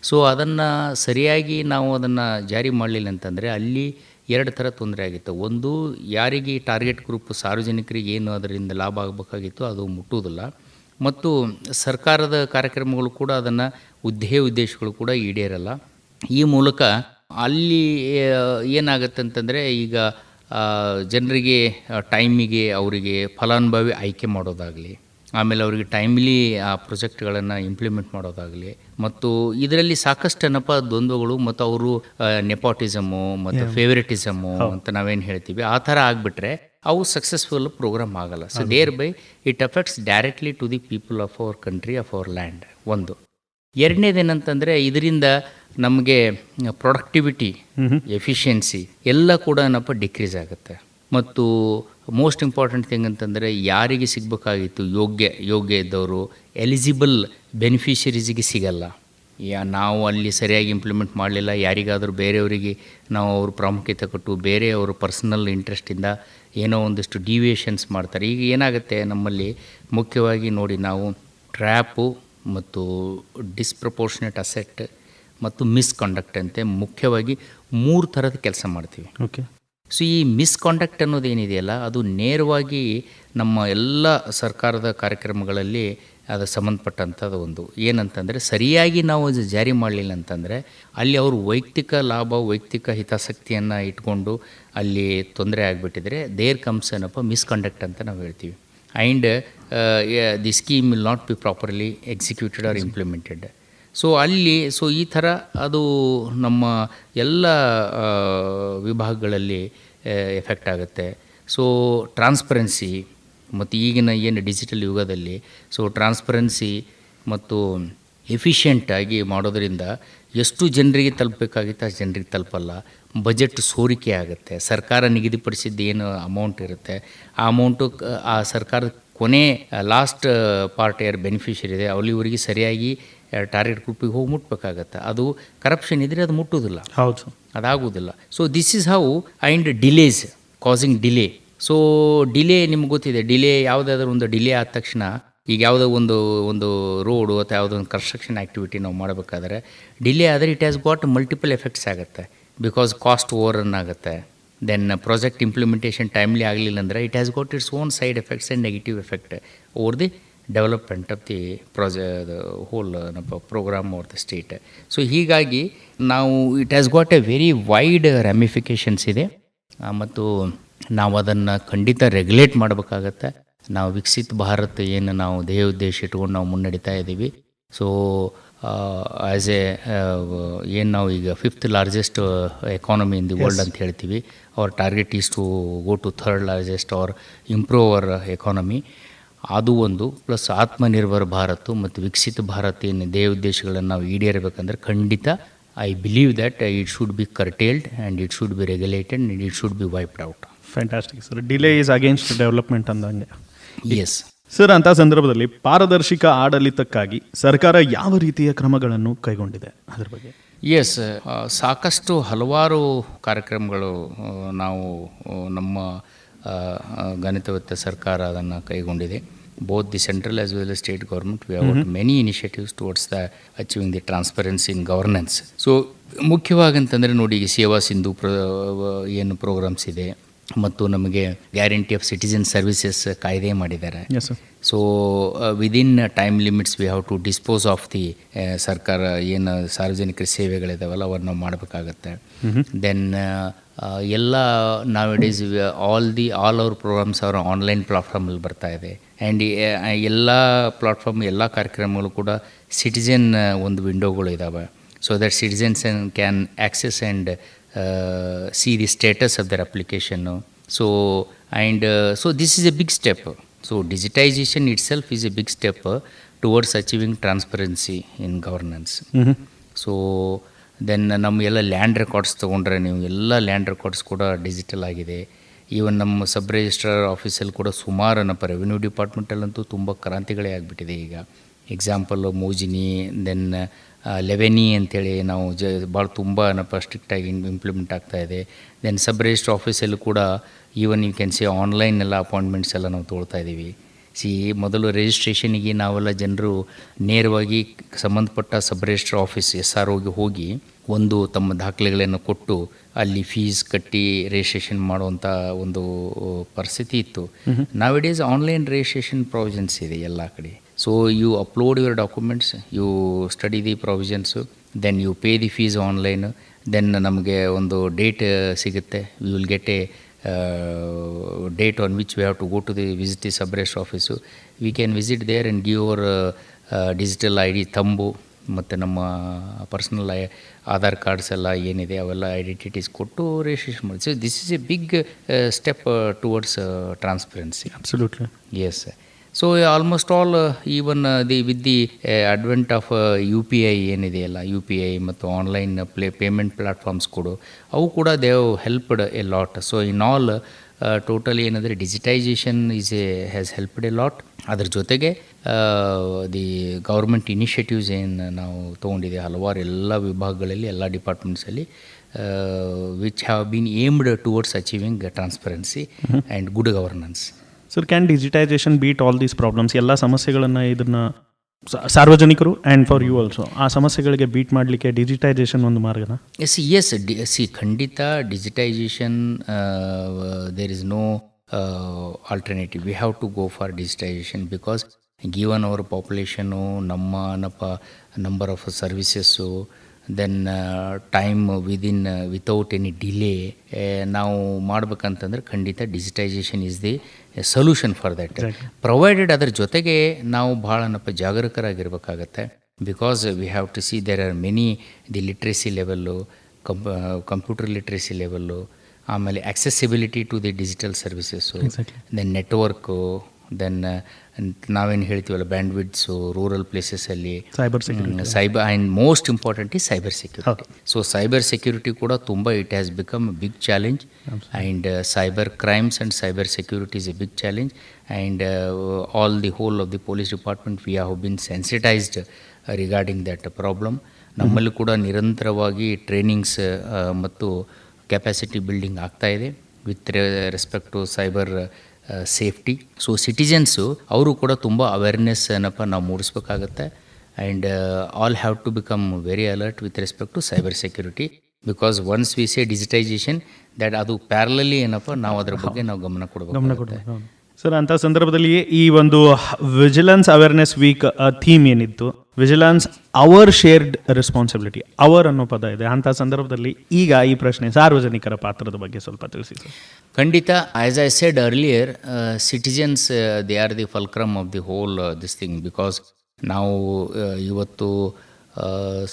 ಸೊ ಅದನ್ನು ಸರಿಯಾಗಿ ನಾವು ಅದನ್ನು ಜಾರಿ ಮಾಡಲಿಲ್ಲ ಅಂತಂದರೆ ಅಲ್ಲಿ 2 ಥರ ತೊಂದರೆ ಆಗಿತ್ತು. ಒಂದು, ಯಾರಿಗೆ ಟಾರ್ಗೆಟ್ ಗ್ರೂಪ್ ಸಾರ್ವಜನಿಕರಿಗೆ ಏನು ಅದರಿಂದ ಲಾಭ ಆಗಬೇಕಾಗಿತ್ತು ಅದು ಮುಟ್ಟುವುದಿಲ್ಲ. ಮತ್ತು ಸರ್ಕಾರದ ಕಾರ್ಯಕ್ರಮಗಳು ಕೂಡ ಅದನ್ನು ಉದ್ದೇಶಗಳು ಕೂಡ ಈಡೇರಲ್ಲ. ಈ ಮೂಲಕ ಅಲ್ಲಿ ಏನಾಗುತ್ತೆ ಅಂತಂದರೆ, ಈಗ ಜನರಿಗೆ ಟೈಮಿಗೆ ಅವರಿಗೆ ಫಲಾನುಭವಿ ಆಯ್ಕೆ ಮಾಡೋದಾಗಲಿ, ಆಮೇಲೆ ಅವರಿಗೆ ಟೈಮ್ಲಿ ಆ ಪ್ರಾಜೆಕ್ಟ್ಗಳನ್ನು ಇಂಪ್ಲಿಮೆಂಟ್ ಮಾಡೋದಾಗಲಿ, ಮತ್ತು ಇದರಲ್ಲಿ ಸಾಕಷ್ಟು ದ್ವಂದ್ವಗಳು ಮತ್ತು ಅವರು ನೆಪೋಟಿಸಮು ಮತ್ತು ಫೇವರಿಟಿಸಮು ಅಂತ ನಾವೇನು ಹೇಳ್ತೀವಿ, ಆ ಥರ ಆಗಿಬಿಟ್ರೆ ಅವು ಸಕ್ಸಸ್ಫುಲ್ ಪ್ರೋಗ್ರಾಮ್ ಆಗಲ್ಲ. So thereby it affects directly to the people of our country, of our land. ಒಂದು. ಎರಡನೇದೇನಂತಂದರೆ ಇದರಿಂದ ನಮಗೆ ಪ್ರೊಡಕ್ಟಿವಿಟಿ, ಎಫಿಷಿಯನ್ಸಿ ಎಲ್ಲ ಕೂಡ ಏನಪ್ಪ ಡಿಕ್ರೀಸ್ ಆಗುತ್ತೆ. ಮತ್ತು ಮೋಸ್ಟ್ ಇಂಪಾರ್ಟೆಂಟ್ ಥಿಂಗ್ ಅಂತಂದರೆ ಯಾರಿಗೆ ಸಿಗಬೇಕಾಗಿತ್ತು ಯೋಗ್ಯ ಇದ್ದವರು ಎಲಿಜಿಬಲ್ ಬೆನಿಫಿಷರೀಸಿಗೆ ಸಿಗಲ್ಲ. ನಾವು ಅಲ್ಲಿ ಸರಿಯಾಗಿ ಇಂಪ್ಲಿಮೆಂಟ್ ಮಾಡಲಿಲ್ಲ, ಯಾರಿಗಾದರೂ ಬೇರೆಯವರಿಗೆ ನಾವು ಅವ್ರ ಪ್ರಾಮುಖ್ಯತೆ ಕೊಟ್ಟು ಬೇರೆಯವರು ಪರ್ಸನಲ್ ಇಂಟ್ರೆಸ್ಟಿಂದ ಏನೋ ಒಂದಿಷ್ಟು ಡಿವಿಯೇಷನ್ಸ್ ಮಾಡ್ತಾರೆ. ಈಗ ಏನಾಗುತ್ತೆ ನಮ್ಮಲ್ಲಿ ಮುಖ್ಯವಾಗಿ ನೋಡಿ, ನಾವು ಟ್ರ್ಯಾಪು ಮತ್ತು ಡಿಸ್ಪ್ರಪೋರ್ಷನೇಟ್ ಅಸೆಟ್ ಮತ್ತು ಮಿಸ್ಕಾಂಡಕ್ಟ್ ಅಂತೆ ಮುಖ್ಯವಾಗಿ 3 ಥರದ ಕೆಲಸ ಮಾಡ್ತೀವಿ. ಓಕೆ. ಸೊ ಈ ಮಿಸ್ಕಾಂಡಕ್ಟ್ ಅನ್ನೋದು ಏನಿದೆಯಲ್ಲ, ಅದು ನೇರವಾಗಿ ನಮ್ಮ ಎಲ್ಲ ಸರ್ಕಾರದ ಕಾರ್ಯಕ್ರಮಗಳಲ್ಲಿ ಅದು ಸಂಬಂಧಪಟ್ಟಂಥದ್ದು. ಒಂದು ಏನಂತಂದರೆ ಸರಿಯಾಗಿ ನಾವು ಅದು ಜಾರಿ ಮಾಡಲಿಲ್ಲ ಅಂತಂದರೆ ಅಲ್ಲಿ ಅವರು ವೈಯಕ್ತಿಕ ಲಾಭ, ವೈಯಕ್ತಿಕ ಹಿತಾಸಕ್ತಿಯನ್ನು ಇಟ್ಕೊಂಡು ಅಲ್ಲಿ ತೊಂದರೆ ಆಗಿಬಿಟ್ಟಿದ್ರೆ ದೇರ್ ಕಮ್ಸ್ ಏನಪ್ಪ ಮಿಸ್ಕಾಂಡಕ್ಟ್ ಅಂತ ನಾವು ಹೇಳ್ತೀವಿ. And the scheme will not be properly executed or implemented. So ಈ ಥರ ಅದು ನಮ್ಮ ಎಲ್ಲ ವಿಭಾಗಗಳಲ್ಲಿ ಎಫೆಕ್ಟ್ ಆಗುತ್ತೆ. ಸೊ ಟ್ರಾನ್ಸ್ಪರೆನ್ಸಿ ಮತ್ತು ಈಗಿನ ಏನು ಡಿಜಿಟಲ್ ಯುಗದಲ್ಲಿ ಟ್ರಾನ್ಸ್ಪರೆನ್ಸಿ ಮತ್ತು ಎಫಿಷಿಯೆಂಟಾಗಿ ಮಾಡೋದರಿಂದ ಎಷ್ಟು ಜನರಿಗೆ ತಲುಪಬೇಕಾಗಿತ್ತು ಅಷ್ಟು ಜನರಿಗೆ ತಲುಪಲ್ಲ. ಬಜೆಟ್ ಸೋರಿಕೆ ಆಗುತ್ತೆ. ಸರ್ಕಾರ ನಿಗದಿಪಡಿಸಿದ್ದು ಏನು ಅಮೌಂಟ್ ಇರುತ್ತೆ ಆ ಅಮೌಂಟು ಆ ಸರ್ಕಾರದ ಕೊನೆ ಲಾಸ್ಟ್ ಪಾರ್ಟ್ ಯಾರು ಬೆನಿಫಿಷರಿ ಇದೆ ಅವರಿಗೆ ಸರಿಯಾಗಿ ಟಾರ್ಗೆಟ್ ಗ್ರೂಪಿಗೆ ಹೋಗಿ ಮುಟ್ಬೇಕಾಗತ್ತೆ. ಅದು ಕರಪ್ಷನ್ ಇದ್ದರೆ ಅದು ಮುಟ್ಟೋದಿಲ್ಲ. ಹೌದು, ಅದಾಗೋದಿಲ್ಲ. So this is how. And delays causing delay. So delay ನಿಮ್ಗೆ ಗೊತ್ತಿದೆ. ಡಿಲೇ ಯಾವುದಾದ್ರೂ ಒಂದು ಡಿಲೇ ಆದ ತಕ್ಷಣ, ಈಗ ಯಾವುದೋ ಒಂದು ರೋಡು ಅಥವಾ ಯಾವುದೋ ಒಂದು ಕನ್ಸ್ಟ್ರಕ್ಷನ್ ಆ್ಯಕ್ಟಿವಿಟಿ ನಾವು ಮಾಡಬೇಕಾದ್ರೆ ಡಿಲೇ ಆದರೆ it has got multiple effects ಆಗುತ್ತೆ. ಬಿಕಾಸ್ ಕಾಸ್ಟ್ ಓವರ್ ರನ್ ಆಗುತ್ತೆ. ದೆನ್ ಪ್ರಾಜೆಕ್ಟ್ ಇಂಪ್ಲಿಮೆಂಟೇಷನ್ ಟೈಮ್ಲಿ ಆಗಲಿಲ್ಲ ಅಂದರೆ it has got its own side effects and negative effect over the development of the whole programme over the state. So ಹೀಗಾಗಿ ನಾವು it has got a very wide ramifications ಇದೆ. ಮತ್ತು ನಾವು ಅದನ್ನು ಖಂಡಿತ ರೆಗ್ಯುಲೇಟ್ ಮಾಡಬೇಕಾಗತ್ತೆ. ನಾವು ವಿಕಸಿತ ಭಾರತ್ ಏನು ನಾವು ಧ್ಯೇಯ ಉದ್ದೇಶ ಇಟ್ಕೊಂಡು ನಾವು ಮುನ್ನಡೀತಾ ಇದ್ದೀವಿ. ಸೊ ಆ್ಯಸ್ ಏನು ನಾವು ಈಗ 5th largest economy in the world ಅಂತ ಹೇಳ್ತೀವಿ. Our target is to go to 3rd largest or improve our economy. ಅದು ಒಂದು. ಪ್ಲಸ್ ಆತ್ಮನಿರ್ಭರ ಭಾರತ ಮತ್ತು ವಿಕಸಿತ ಭಾರತ ಏನು ಧ್ಯೇಯ ಉದ್ದೇಶಗಳನ್ನು ನಾವು ಈಡೇರಬೇಕಂದ್ರೆ ಖಂಡಿತ I believe that it should be curtailed and it should be regulated and it should be wiped out. Fantastic sir. Delay is against development ಅಂದಂಗೆ. ಎಸ್ ಸರ್, ಅಂಥ ಸಂದರ್ಭದಲ್ಲಿ ಪಾರದರ್ಶಕ ಆಡಳಿತಕ್ಕಾಗಿ ಸರ್ಕಾರ ಯಾವ ರೀತಿಯ ಕ್ರಮಗಳನ್ನು ಕೈಗೊಂಡಿದೆ ಅದರ ಬಗ್ಗೆ? ಎಸ್, ಸಾಕಷ್ಟು ಹಲವಾರು ಕಾರ್ಯಕ್ರಮಗಳು ನಾವು ನಮ್ಮ ಗಣಿತವಿತ್ತ ಸರ್ಕಾರ ಅದನ್ನು ಕೈಗೊಂಡಿದೆ. Both the central as well as state government we have many initiatives towards the achieving the transparency in governance. So ಮುಖ್ಯವಾಗಿ ಅಂತಂದರೆ ನೋಡಿ, ಈಗ ಸೇವಾ ಸಿಂಧು ಏನು ಪ್ರೋಗ್ರಾಮ್ಸ್ ಇದೆ ಮತ್ತು ನಮಗೆ ಗ್ಯಾರಂಟಿ ಆಫ್ ಸಿಟಿಜನ್ ಸರ್ವಿಸಸ್ ಕಾಯ್ದೆ ಮಾಡಿದ್ದಾರೆ. So within time limits we have to dispose of the ಸರ್ಕಾರ ಏನು ಸಾರ್ವಜನಿಕ ಸೇವೆಗಳಿದಾವಲ್ಲ ಅವನ್ನ ನಾವು ಮಾಡಬೇಕಾಗತ್ತೆ. ದೆನ್ ಎಲ್ಲ ನಾವ್ it is all our programmes ಅವರ ಆನ್ಲೈನ್ ಪ್ಲಾಟ್ಫಾರ್ಮಲ್ಲಿ ಬರ್ತಾ ಇದೆ. ಆ್ಯಂಡ್ ಎಲ್ಲ ಪ್ಲಾಟ್ಫಾರ್ಮ್ ಎಲ್ಲ ಕಾರ್ಯಕ್ರಮಗಳು ಕೂಡ ಸಿಟಿಜನ್ ಒಂದು ವಿಂಡೋಗಳು ಇದ್ದಾವೆ. So that citizens can access and see the status of their application. So this is a big step. So digitization itself is a big step towards achieving transparency in governance. So then ನಮ್ಮ ಎಲ್ಲ ಲ್ಯಾಂಡ್ ರೆಕಾರ್ಡ್ಸ್ ತೊಗೊಂಡ್ರೆ ನೀವು ಎಲ್ಲ ಲ್ಯಾಂಡ್ ರೆಕಾರ್ಡ್ಸ್ ಕೂಡ ಡಿಜಿಟಲ್ ಆಗಿದೆ. ಈವನ್ ನಮ್ಮ ಸಬ್ ರಿಜಿಸ್ಟ್ರಾರ್ ಆಫೀಸಲ್ಲಿ ಕೂಡ ಸುಮಾರು ನಮ್ಮ ರೆವಿನ್ಯೂ ಡಿಪಾರ್ಟ್ಮೆಂಟಲ್ಲಂತೂ ತುಂಬ ಕ್ರಾಂತಿಗಳೇ ಆಗಿಬಿಟ್ಟಿದೆ. ಈಗ ಎಕ್ಸಾಂಪಲ್ಲು ಮೋಜಿನಿ, ದೆನ್ ಲೆವೆನಿ ಅಂತೇಳಿ ನಾವು ಭಾಳ ತುಂಬ ಸ್ಟ್ರಿಕ್ಟಾಗಿ ಇಂಪ್ಲಿಮೆಂಟ್ ಆಗ್ತಾಯಿದೆ. ದೆನ್ ಸಬ್ ರಿಜಿಸ್ಟ್ರ್ ಆಫೀಸಲ್ಲೂ ಕೂಡ even you can see online ಎಲ್ಲ ಅಪಾಯಿಂಟ್ಮೆಂಟ್ಸ್ ಎಲ್ಲ ನಾವು ತೊಗೊಳ್ತಾ ಇದ್ದೀವಿ. ಮೊದಲು ರಿಜಿಸ್ಟ್ರೇಷನಿಗೆ ನಾವೆಲ್ಲ ಜನರು ನೇರವಾಗಿ ಸಂಬಂಧಪಟ್ಟ ಸಬ್ ರಿಜಿಸ್ಟ್ರ್ ಆಫೀಸ್ SROಗೆ ಹೋಗಿ ಒಂದು ತಮ್ಮ ದಾಖಲೆಗಳನ್ನು ಕೊಟ್ಟು ಅಲ್ಲಿ ಫೀಸ್ ಕಟ್ಟಿ ರಿಜಿಸ್ಟ್ರೇಷನ್ ಮಾಡುವಂಥ ಒಂದು ಪರಿಸ್ಥಿತಿ ಇತ್ತು. ನಾವ್ it is online registration provisions ಇದೆ ಎಲ್ಲ ಕಡೆ. So you upload your documents, you study the provisions, then you pay the fees online, then ನಮಗೆ ಒಂದು ಡೇಟ್ ಸಿಗುತ್ತೆ. we will get a date on which we have to go to the visit the sub registrar office. We can visit there and give our digital ID, thumbu, ಮತ್ತು ನಮ್ಮ ಪರ್ಸ್ನಲ್ ಆಧಾರ್ ಕಾರ್ಡ್ಸ್ ಎಲ್ಲ ಏನಿದೆ ಅವೆಲ್ಲ ಐಡೆಂಟಿಟೀಸ್ ಕೊಟ್ಟು ರಿಜಿಸ್ಟ್ರೇಷನ್ ಮಾಡಿ. So this is a big step towards transparency. Absolutely. Yes. So almost all even with the advent of U P I ಏನಿದೆಯಲ್ಲ, ಯು ಪಿ ಐ ಮತ್ತು ಆನ್ಲೈನ್ ಪೇಮೆಂಟ್ ಪ್ಲ್ಯಾಟ್ಫಾರ್ಮ್ಸ್ ಕೊಡು, ಅವು ಕೂಡ they have helped a lot. So in all totally ಏನಂದರೆ digitisation has helped a lot. ಅದ್ರ ಜೊತೆಗೆ ದಿ ಗೌರ್ಮೆಂಟ್ ಇನಿಷಿಯೇಟಿವ್ಸ್ ಏನು ನಾವು ತೊಗೊಂಡಿದೆ ಹಲವಾರು ಎಲ್ಲ ವಿಭಾಗಗಳಲ್ಲಿ, ಎಲ್ಲ ಡಿಪಾರ್ಟ್ಮೆಂಟ್ಸಲ್ಲಿ, which have been aimed towards achieving transparency and good governance. Sir, can digitisation beat all these problems? ಎಲ್ಲ ಸಮಸ್ಯೆಗಳನ್ನು ಇದನ್ನು ಸಾರ್ವಜನಿಕರು ಆ್ಯಂಡ್ ಫಾರ್ ಯು ಆಲ್ಸೋ ಆ ಸಮಸ್ಯೆಗಳಿಗೆ ಬೀಟ್ ಮಾಡಲಿಕ್ಕೆ ಡಿಜಿಟೈಸೇಷನ್ ಒಂದು ಮಾರ್ಗನ? ಎಸ್ ಖಂಡಿತ digitisation, there is no alternative. We have to go for digitisation because given our population, ನಮ್ಮ number of services, then time without any delay ನಾವು ಮಾಡ್ಬೇಕಂತಂದ್ರೆ ಖಂಡಿತ digitisation is the solution for that. Provided ಅದರ ಜೊತೆಗೆ ನಾವು ಭಾಳ ಜಾಗರೂಕರಾಗಿರ್ಬೇಕಾಗತ್ತೆ. Because we have to see there are many the literacy level, computer literacy level, ಆಮೇಲೆ accessibility to the digital services, then network, then ನಾವೇನು ಹೇಳ್ತೀವಲ್ಲ ಬ್ಯಾಂಡ್ವಿಡ್ಸು, ರೂರಲ್ ಪ್ಲೇಸಸಲ್ಲಿ ಸೈಬರ್ ಆ್ಯಂಡ್ ಮೋಸ್ಟ್ ಇಂಪಾರ್ಟೆಂಟ್ ಈ cyber security. So cyber security ಕೂಡ ತುಂಬ it has become a big challenge, and cyber crimes and cyber security is a big challenge, and all the whole of the police department we have been sensitised regarding that problem. ನಮ್ಮಲ್ಲಿ ಕೂಡ ನಿರಂತರವಾಗಿ ಟ್ರೈನಿಂಗ್ಸ್ ಮತ್ತು ಕೆಪಾಸಿಟಿ ಬಿಲ್ಡಿಂಗ್ ಆಗ್ತಾಯಿದೆ with respect to cyber safety. So citizens ಅವರು ಕೂಡ ತುಂಬ ಅವೇರ್ನೆಸ್ ಏನಪ್ಪ ನಾವು ಮೂಡಿಸ್ಬೇಕಾಗತ್ತೆ. And all have to become very alert with respect to cyber security, because once we say digitisation that ಅದು ಪ್ಯಾರಲಲ್ಲಿ ಏನಪ್ಪ ನಾವು ಅದರ ಬಗ್ಗೆ ನಾವು ಗಮನ ಕೊಡಬೇಕು. ಸರ್, ಅಂಥ ಸಂದರ್ಭದಲ್ಲಿ ಈ ಒಂದು ವಿಜಿಲೆನ್ಸ್ ಅವೇರ್ನೆಸ್ ವೀಕ್ ಥೀಮ್ ಏನಿತ್ತು, ವಿಜಿಲೆನ್ಸ್ ಅವರ್ ಶೇರ್ಡ್ ರೆಸ್ಪಾನ್ಸಿಬಿಲಿಟಿ, ಅವರ್ ಅನ್ನೋ ಪದ ಇದೆ. ಅಂಥ ಸಂದರ್ಭದಲ್ಲಿ ಈಗ ಈ ಪ್ರಶ್ನೆ ಸಾರ್ವಜನಿಕರ ಪಾತ್ರದ ಬಗ್ಗೆ ಸ್ವಲ್ಪ ತಿಳಿಸಿ ಸರ್. ಖಂಡಿತ, as I said earlier, citizens they are the fulcrum of the whole this thing. Because ನಾವು ಇವತ್ತು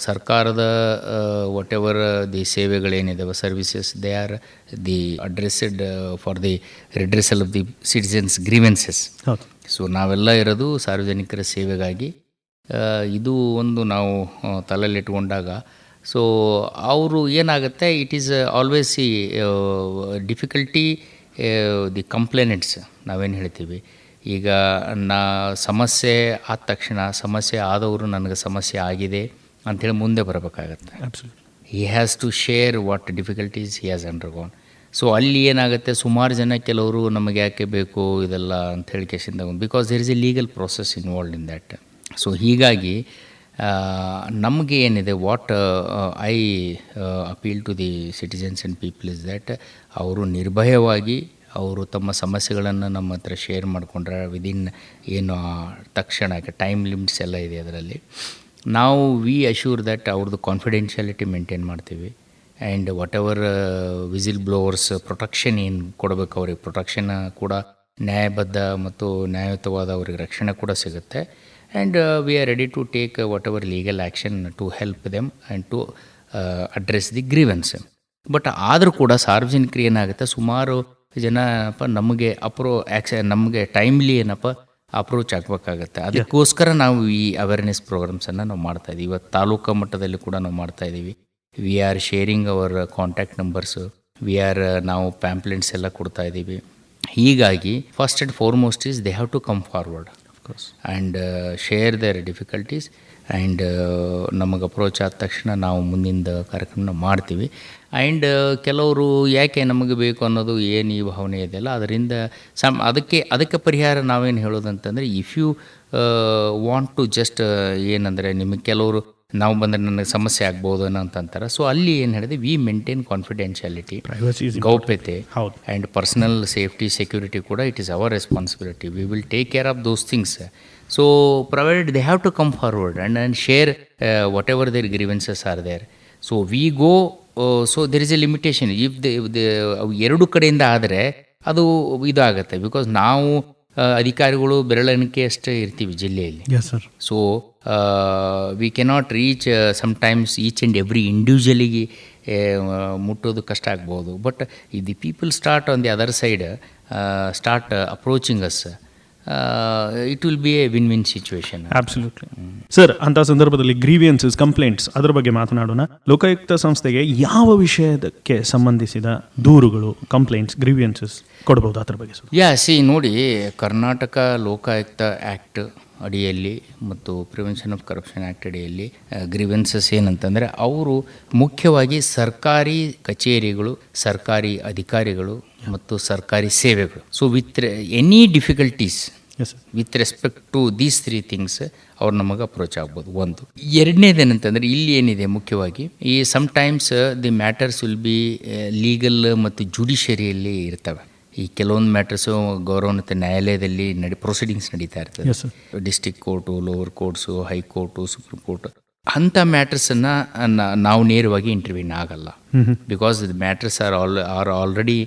ಸರ್ಕಾರದ ವಾಟ್ ಎವರ್ ದಿ ಸೇವೆಗಳೇನಿದಾವೆ, services, they are the addressed for the redressal of the citizens grievances. So ನಾವೆಲ್ಲ ಇರೋದು ಸಾರ್ವಜನಿಕರ ಸೇವೆಗಾಗಿ. ಇದು ಒಂದು ನಾವು ತಲೆಯಲ್ಲಿಟ್ಕೊಂಡಾಗ ಸೊ ಅವರು ಏನಾಗುತ್ತೆ, it is always difficulty the complainants ನಾವೇನು ಹೇಳ್ತೀವಿ. ಈಗ ಸಮಸ್ಯೆ ಆದ ತಕ್ಷಣ ಸಮಸ್ಯೆ ಆದವರು ನನಗೆ ಸಮಸ್ಯೆ ಆಗಿದೆ ಅಂಥೇಳಿ ಮುಂದೆ ಬರಬೇಕಾಗತ್ತೆ. He has to share what difficulties he has undergone. So ಅಲ್ಲಿ ಏನಾಗುತ್ತೆ, ಸುಮಾರು ಜನ ಕೆಲವರು ನಮಗೆ ಯಾಕೆ ಬೇಕು ಇದೆಲ್ಲ ಅಂಥೇಳಿ ಕೇಸಿಂದ, because there is a legal process involved in that. So ಹೀಗಾಗಿ ನಮಗೆ ಏನಿದೆ, what I appeal to the citizens and people is that ಅವರು ನಿರ್ಭಯವಾಗಿ ಅವರು ತಮ್ಮ ಸಮಸ್ಯೆಗಳನ್ನು ನಮ್ಮ ಹತ್ರ ಶೇರ್ ಮಾಡಿಕೊಂಡ್ರೆ ವಿದಿನ್ ಏನು ತಕ್ಷಣ ಟೈಮ್ ಲಿಮಿಟ್ಸ್ ಎಲ್ಲ ಇದೆ ಅದರಲ್ಲಿ, ನಾವು ವಿ ಅಶ್ಯೂರ್ ದ್ಯಾಟ್ ಅವ್ರದ್ದು ಕಾನ್ಫಿಡೆನ್ಷಿಯಾಲಿಟಿ ಮೇಂಟೈನ್ ಮಾಡ್ತೀವಿ. And what ever whistle blowers protection ಏನು ಕೊಡಬೇಕು, ಅವ್ರಿಗೆ ಪ್ರೊಟೆಕ್ಷನ್ ಕೂಡ ನ್ಯಾಯಬದ್ಧ ಮತ್ತು ನ್ಯಾಯಯುತವಾದ ಅವ್ರಿಗೆ ರಕ್ಷಣೆ ಕೂಡ ಸಿಗುತ್ತೆ. And we are ready to take whatever legal action to help them and to address the grievance. But ಆದರೂ ಕೂಡ ಸಾರ್ವಜನಿಕರು ಏನಾಗುತ್ತೆ, ಸುಮಾರು ಜನ ನಮಗೆ ನಮಗೆ ಟೈಮ್ಲಿ ಅಪ್ರೋಚ್ ಆಗಬೇಕಾಗತ್ತೆ. ಅದಕ್ಕೋಸ್ಕರ ನಾವು ಈ ಅವೇರ್ನೆಸ್ ಪ್ರೋಗ್ರಾಮ್ಸನ್ನು ನಾವು ಮಾಡ್ತಾಯಿದ್ದೀವಿ. ಇವತ್ತು ತಾಲೂಕು ಮಟ್ಟದಲ್ಲಿ ಕೂಡ ನಾವು ಮಾಡ್ತಾಯಿದ್ದೀವಿ. We are sharing our contact numbers, ನಾವು ಪ್ಯಾಂಪ್ಲೆಟ್ಸ್ ಎಲ್ಲ ಕೊಡ್ತಾಯಿದ್ದೀವಿ. ಹೀಗಾಗಿ first and foremost is they have to come forward and share their difficulties. And ನಮಗೆ ಅಪ್ರೋಚ್ ಆದ ತಕ್ಷಣ ನಾವು ಮುಂದಿನ ಕಾರ್ಯಕ್ರಮನ ಮಾಡ್ತೀವಿ. ಆ್ಯಂಡ್ ಕೆಲವರು ಯಾಕೆ ನಮಗೆ ಬೇಕು ಅನ್ನೋದು ಏನು ಈ ಭಾವನೆ ಇದೆಯಲ್ಲ, ಅದರಿಂದ ಅದಕ್ಕೆ ಪರಿಹಾರ ನಾವೇನು ಹೇಳೋದಂತಂದರೆ, if you want to just ಏನಂದರೆ, ನಿಮಗೆ ಕೆಲವರು ನಾವು ಬಂದರೆ ನನಗೆ ಸಮಸ್ಯೆ ಆಗ್ಬೋದು ಅನ್ನೋ ಅಂತಂತಾರೆ. ಸೊ ಅಲ್ಲಿ ಏನು ಹೇಳಿದೆ, ವಿ ಮೇಂಟೈನ್ ಕಾನ್ಫಿಡೆನ್ಷಿಯಾಲಿಟಿ, ಗೌಪ್ಯತೆ ಆ್ಯಂಡ್ ಪರ್ಸನಲ್ ಸೇಫ್ಟಿ ಸೆಕ್ಯೂರಿಟಿ ಕೂಡ it is our responsibility. We will take care of those things. So provided they have to come forward and share whatever their grievances are there. So we go, so there is a limitation. If the ಎರಡು ಕಡೆಯಿಂದ ಆದರೆ ಅದು ಇದಾಗುತ್ತೆ. ಬಿಕಾಸ್ ನಾವು ಅಧಿಕಾರಿಗಳು ಬೆರಳೆಣಿಕೆ ಅಷ್ಟೇ ಇರ್ತೀವಿ ಜಿಲ್ಲೆಯಲ್ಲಿ. So we cannot reach sometimes each and every ಇಂಡಿವಿಜುವಲಿಗೆ ಮುಟ್ಟೋದು ಕಷ್ಟ ಆಗ್ಬೋದು. But the people start on the other side start approaching us, it will be a win win situation. Absolutely sir. ಅಂತ ಸಂದರ್ಭದಲ್ಲಿ ಗ್ರೀವಿಯನ್ಸಸ್, ಕಂಪ್ಲೇಂಟ್ಸ್ ಅದರ ಬಗ್ಗೆ ಮಾತನಾಡೋಣ. ಲೋಕಾಯುಕ್ತ ಸಂಸ್ಥೆಗೆ ಯಾವ ವಿಷಯಕ್ಕೆ ಸಂಬಂಧಿಸಿದ ದೂರುಗಳು, ಕಂಪ್ಲೇಂಟ್ಸ್, ಗ್ರೀವಿಯನ್ಸಸ್ ಕೊಡಬಹುದು, ಅದರ ಬಗ್ಗೆ? ನೋಡಿ, ಕರ್ನಾಟಕ ಲೋಕಾಯುಕ್ತ ಆ್ಯಕ್ಟ್ ಅಡಿಯಲ್ಲಿ ಮತ್ತು ಪ್ರಿವೆನ್ಷನ್ ಆಫ್ ಕರಪ್ಷನ್ ಆ್ಯಕ್ಟ್ ಅಡಿಯಲ್ಲಿ ಗ್ರೀವೆನ್ಸಸ್ ಏನಂತಂದರೆ, ಅವರು ಮುಖ್ಯವಾಗಿ ಸರ್ಕಾರಿ ಕಚೇರಿಗಳು, ಸರ್ಕಾರಿ ಅಧಿಕಾರಿಗಳು ಮತ್ತು ಸರ್ಕಾರಿ ಸೇವೆಗಳು. So with any difficulties with respect to these 3 things ಅವ್ರು ನಮಗೆ ಅಪ್ರೋಚ್ ಆಗ್ಬೋದು. ಒಂದು. ಎರಡನೇದೇನಂತಂದರೆ, ಇಲ್ಲಿ ಏನಿದೆ ಮುಖ್ಯವಾಗಿ, ಈ sometimes the matters will be legal ಮತ್ತು ಜುಡಿಷರಿಯಲ್ಲಿ ಇರ್ತವೆ. ಈ ಕೆಲವೊಂದು ಮ್ಯಾಟರ್ಸು ಗೌರವೋನ್ನತ ನ್ಯಾಯಾಲಯದಲ್ಲಿ ಪ್ರೊಸೀಡಿಂಗ್ಸ್ ನಡೀತಾ ಇರ್ತದೆ. District court, lower courts, high court, supreme court. ಅಂಥ ಮ್ಯಾಟರ್ಸನ್ನು ನಾವು ನೇರವಾಗಿ ಇಂಟರ್ವ್ಯೂನ್ ಆಗಲ್ಲ. Because the matters are already